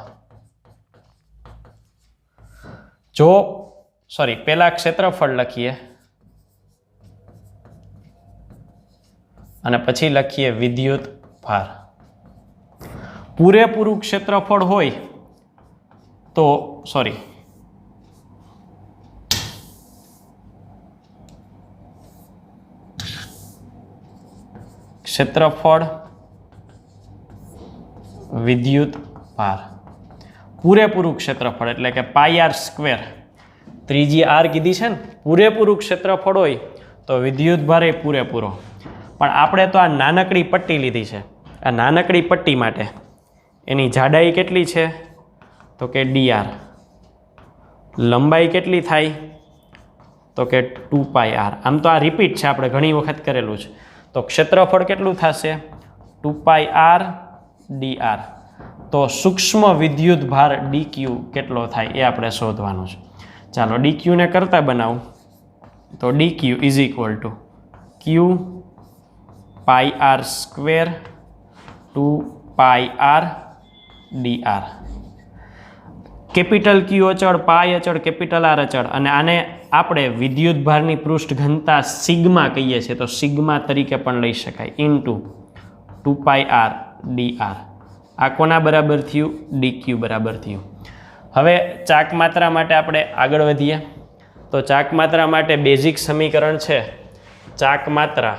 પહેલા ક્ષેત્રફળ લખીએ અને પછી લખીએ વિદ્યુત ભાર પૂરેપૂરું ક્ષેત્રફળ હોય તો ક્ષેત્રફળ વિદ્યુત ભાર પૂરેપૂરું ક્ષેત્રફળ એટલે કે πr², ત્રીજી r કીધી છે ને, પૂરેપૂરું ક્ષેત્રફળ હોય તો વિદ્યુત ભાર એ પૂરેપૂરો. પણ આપણે તો આ નાનકડી પટ્ટી લીધી છે. આ નાનકડી પટ્ટી માટે એની જાડાઈ કેટલી છે તો કે dr, લંબાઈ કેટલી થાય તો કે 2πr. આમ તો આ રિપીટ છે, આપણે ઘણી વખત કરેલું છે. તો ક્ષેત્રફળ કેટલું થશે 2πr dr. તો સૂક્ષ્મ વિદ્યુત ભાર dq કેટલો થાય એ આપણે શોધવાનું છે. ચાલો dq ને કરતા બનાવું તો dq is equal two q πr² 2πr dr. Capital q અચળ, પાઈ અચળ, કેપિટલ r અચળ, અને આને આપણે વિદ્યુત ભારની પૃષ્ઠ ઘનતા સિગ્મા કહીએ છીએ, તો સિગ્મા તરીકે પણ લઈ શકાય, ઇન્ટુ 2πr dr. આ કોના બરાબર થયું? dq બરાબર થયું. હવે ચાક માત્રા માટે આપણે આગળ વધીએ. તો ચાક માત્રા માટે બેઝિક સમીકરણ છે ચાક માત્રા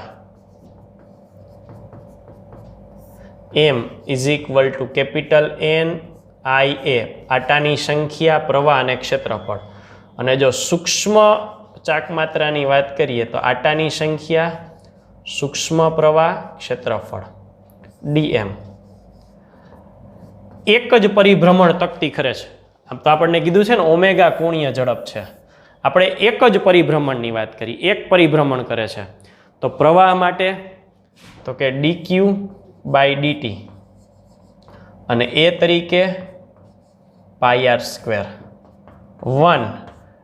M is equal to capital N I A, આટાની સંખ્યા, પ્રવાહ અને ક્ષેત્રફળ. અને જો સૂક્ષ્મ ચાકમાત્રાની વાત કરીએ તો આટાની સંખ્યા, સૂક્ષ્મ પ્રવાહ, ક્ષેત્રફળ, dm. એક જ પરિભ્રમણ તકતી કરે છે. આમ તો આપણને કીધું છે ને ઓમેગા કોણીય ઝડપ છે. આપણે એક જ પરિભ્રમણની વાત કરી, એક પરિભ્રમણ કરે છે. તો પ્રવાહ માટે તો કે dq બાય dt અને એ તરીકે πr². 1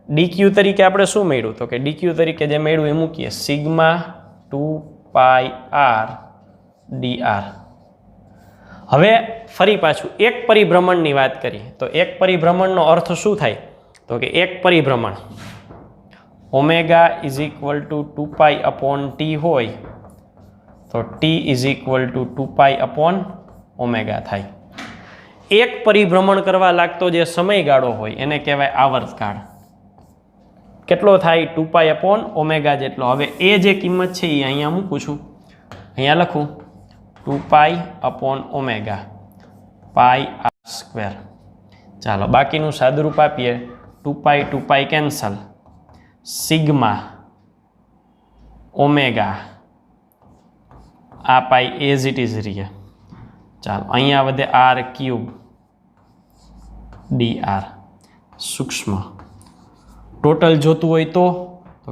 dq તરીકે આપણે શું મળ્યું? તો કે dq તરીકે જે મળ્યું એ મૂકીએ, સિગ્મા 2πr dr. હવે ફરી પાછું એક પરિભ્રમણની વાત કરી તો એક પરિભ્રમણનો અર્થ શું થાય? તો કે એક પરિભ્રમણ omega is equal to 2π upon T હોય તો T is equal to 2π upon omega થાય. એક પરિભ્રમણ કરવા લાગતો જે સમયગાળો હોય એને કહેવાય આવર્તકાળ. કેટલો થાય? 2π અપોન ઓમેગા જેટલો. હવે એ જે કિંમત છે એ અહીંયા મૂકું છું, અહીંયા લખું 2π અપોન ઓમેગા πr². ચાલો બાકીનું સાદુરૂપ આપીએ, 2π કેન્સલ, સિગ્મા ઓમેગા આ પાઈ એઝ ઇટ ઇઝ રહીએ. ચાલો અહીંયા વધે r³ dr. સૂક્ષ્મ ટોટલ જોતું હોય તો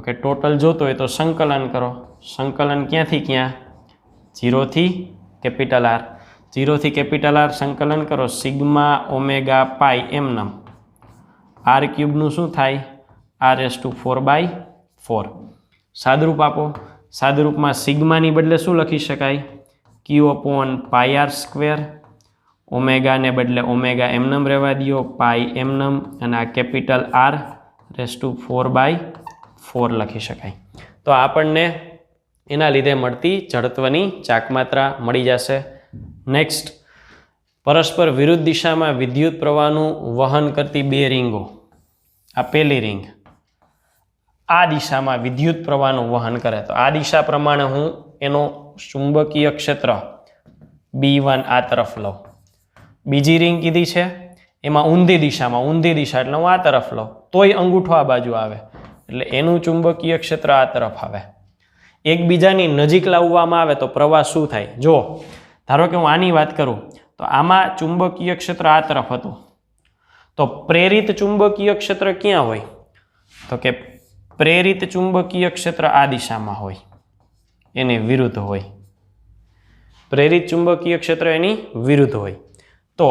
કે ટોટલ જોતું હોય તો સંકલન કરો. સંકલન ક્યાંથી ક્યાં? 0 થી કેપિટલ R. 0 થી કેપિટલ R સંકલન કરો, સિગ્મા ઓમેગા પાઈ એમનમ. r³ નું શું થાય? r⁴/4. સાદરૂપ આપો. સાદરૂપમાં સિગ્માની બદલે શું લખી શકાય? q upon πr². ઓમેગાને બદલે ઓમેગા એમનમ રહેવા દો, પાઈ એમનમ, અને આ કેપિટલ r⁴/4 લખી શકાય. તો આપણને એના લીધે મળતી જડત્વની ચાકમાત્રા મળી જશે. નેક્સ્ટ, પરસ્પર વિરુદ્ધ દિશામાં વિદ્યુત પ્રવાહનું વહન કરતી બે રીંગો. આ પહેલી રીંગ આ દિશામાં વિદ્યુત પ્રવાહનું વહન કરે તો આ દિશા પ્રમાણે હું એનો ચુંબકીય ક્ષેત્ર B1 આ તરફ લઉં. બીજી રીંગ કીધી છે એમાં ઊંધી દિશા એટલે હું આ તરફ લઉં તોય અંગૂઠો આ બાજુ આવે એટલે એનું ચુંબકીય ક્ષેત્ર આ તરફ આવે. એકબીજાની નજીક લાવવામાં આવે તો પ્રવાહ શું થાય? જો ધારો કે હું આની વાત કરું તો આમાં ચુંબકીય ક્ષેત્ર આ તરફ હતું તો પ્રેરિત ચુંબકીય ક્ષેત્ર ક્યાં હોય? તો કે પ્રેરિત ચુંબકીય ક્ષેત્ર આ દિશામાં હોય, એની વિરુદ્ધ હોય. પ્રેરિત ચુંબકીય ક્ષેત્ર એની વિરુદ્ધ હોય. તો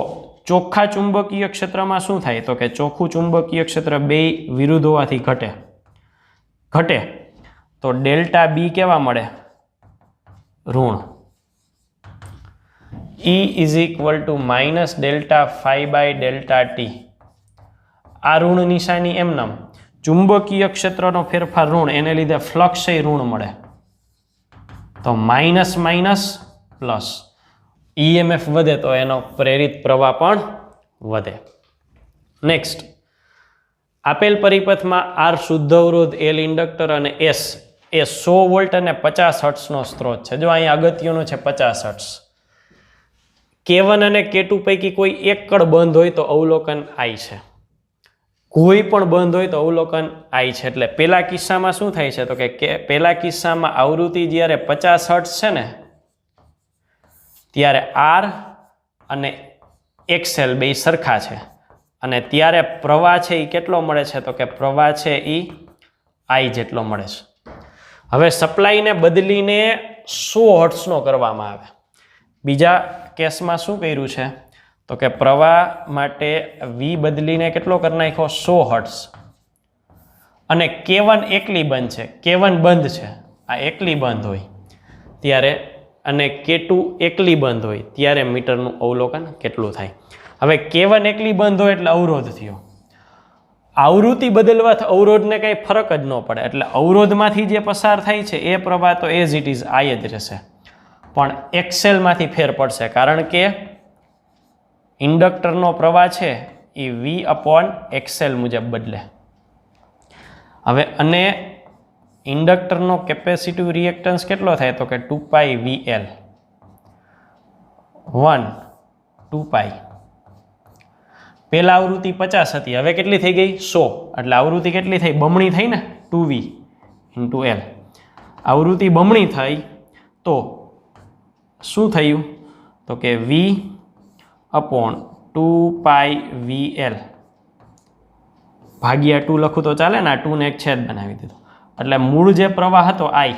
ચોખ્ખા ચુંબકીય ક્ષેત્રમાં શું થાય? તો કે ચોખ્ખું ચુંબકીય ક્ષેત્ર બે વિરુદ્ધ હોવાથી ઘટે તો ડેલ્ટા બી કેવા મળે? ઋણ. E is equal to minus delta phi by delta t. આ ઋણ નિશાની એમનમ. ચુંબકીય ક્ષેત્રનો ફેરફાર ઋણ, એને લીધે ફ્લક્સ એ ઋણ મળે તો માઇનસ માઇનસ પ્લસ. EMF વધે તો એનો પ્રેરિત પ્રવાહ પણ વધે. નેક્સ્ટ, આપેલ પરિપથમાં R શુદ્ધ અવરોધ, L ઇન્ડક્ટર અને S એ 100 વોલ્ટ અને 50 હર્ટ્ઝનો સ્ત્રોત છે. જો અહીંયા અગત્યનું છે 50 હર્ટ્ઝ. K1 અને K2 પૈકી કોઈ એક કળ બંધ હોય તો અવલોકન I છે. કોઈ પણ બંધ હોય તો અવલોકન I છે. એટલે પેલા કિસ્સામાં શું થાય છે? તો કે પેલા કિસ્સામાં આવૃત્તિ જ્યારે 50 હર્ટ્ઝ છે ને ત્યારે R અને XL બે સરખા છે અને ત્યારે પ્રવાહ છે એ કેટલો મળે છે? તો કે પ્રવાહ છે એ I જેટલો મળે છે. હવે સપ્લાયને બદલીને 100 હર્ટ્ઝનો કરવામાં આવે. બીજા કેસમાં શું કર્યું છે? તો કે પ્રવાહ માટે V બદલીને કેટલો કરી નાખ્યો? 100 હર્ટ્ઝ. અને K1 એકલી બંધ છે, K1 બંધ છે, આ એકલી બંધ હોય ત્યારે, અને K2 એકલી બંધ હોય ત્યારે મીટરનું અવલોકન કેટલું થાય? હવે K1 એકલી બંધ હોય એટલે અવરોધ થયો. આવૃત્તિ બદલવાથી અવરોધને કંઈ ફરક જ ન પડે એટલે અવરોધમાંથી જે પસાર થાય છે એ પ્રવાહ તો એઝ ઇટ ઇઝ I જ રહેશે, પણ XL-માંથી ફેર પડશે કારણ કે ઇન્ડક્ટરનો પ્રવાહ છે એ V/XL મુજબ બદલે. હવે અને ઇન્ડક્ટરનો કેપેસિટિવ રિએક્ટન્સ કેટલો થાય? તો કે 2πVL. 1 2 પાઈ. પહેલા આવૃત્તિ 50 હતી, હવે કેટલી થઈ ગઈ 100, એટલે આવૃત્તિ કેટલી થઈ? બમણી થઈ ને, 2v ઇન્ટુ એલ. આવૃત્તિ બમણી થઈ તો શું થયું? તો કે v અપોન 2 પાઈ વી એલ ભાગ્યા 2 લખું તો ચાલે ને, આ 2 ને એક છેદ બનાવી દીધો. એટલે મૂળ જે પ્રવાહ હતો I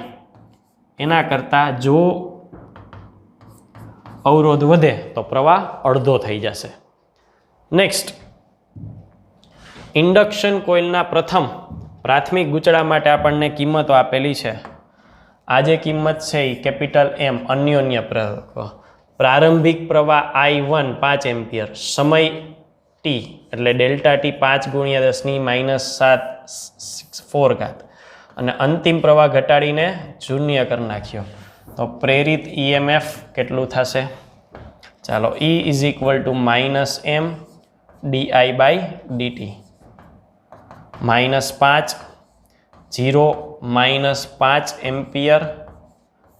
એના કરતાં જો અવરોધ વધે તો પ્રવાહ અડધો થઈ જશે. નેક્સ્ટ, ઇન્ડક્શન કોઇલના પ્રથમ પ્રાથમિક ગૂંચળા માટે આપણને કિંમતો આપેલી છે. આ જે કિંમત છે એ કેપિટલ M અન્યોન્ય પ્રવાહ, પ્રારંભિક પ્રવાહ I1 5 એમ્પિયર, સમય t એટલે ડેલ્ટા t 5 ગુણ્યા 10⁻⁷ અને અંતિમ પ્રવાહ ઘટાડીને શૂન્ય કરી નાખ્યો તો પ્રેરિત EMF કેટલું થશે? ચાલો, E is equal two -m di/dt. -5 0 -5 ampere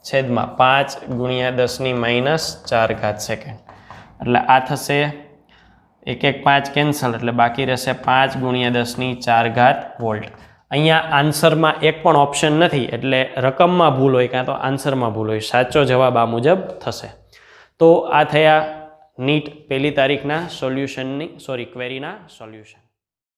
છેદમાં 5 ગુણ્યા 10⁻⁴ સેકન્ડ. એટલે આ થશે 1 1 5 કેન્સલ, એટલે બાકી રહેશે 5 ગુણ્યા 10⁻⁴ વોલ્ટ. અહીંયા આન્સરમાં એક પણ ઓપ્શન નથી, એટલે રકમમાં ભૂલ હોય કાં તો આન્સરમાં ભૂલ હોય. સાચો જવાબ આ મુજબ થશે. તો આ થયા નીટ 1લી તારીખના ક્વેરીના સોલ્યુશન.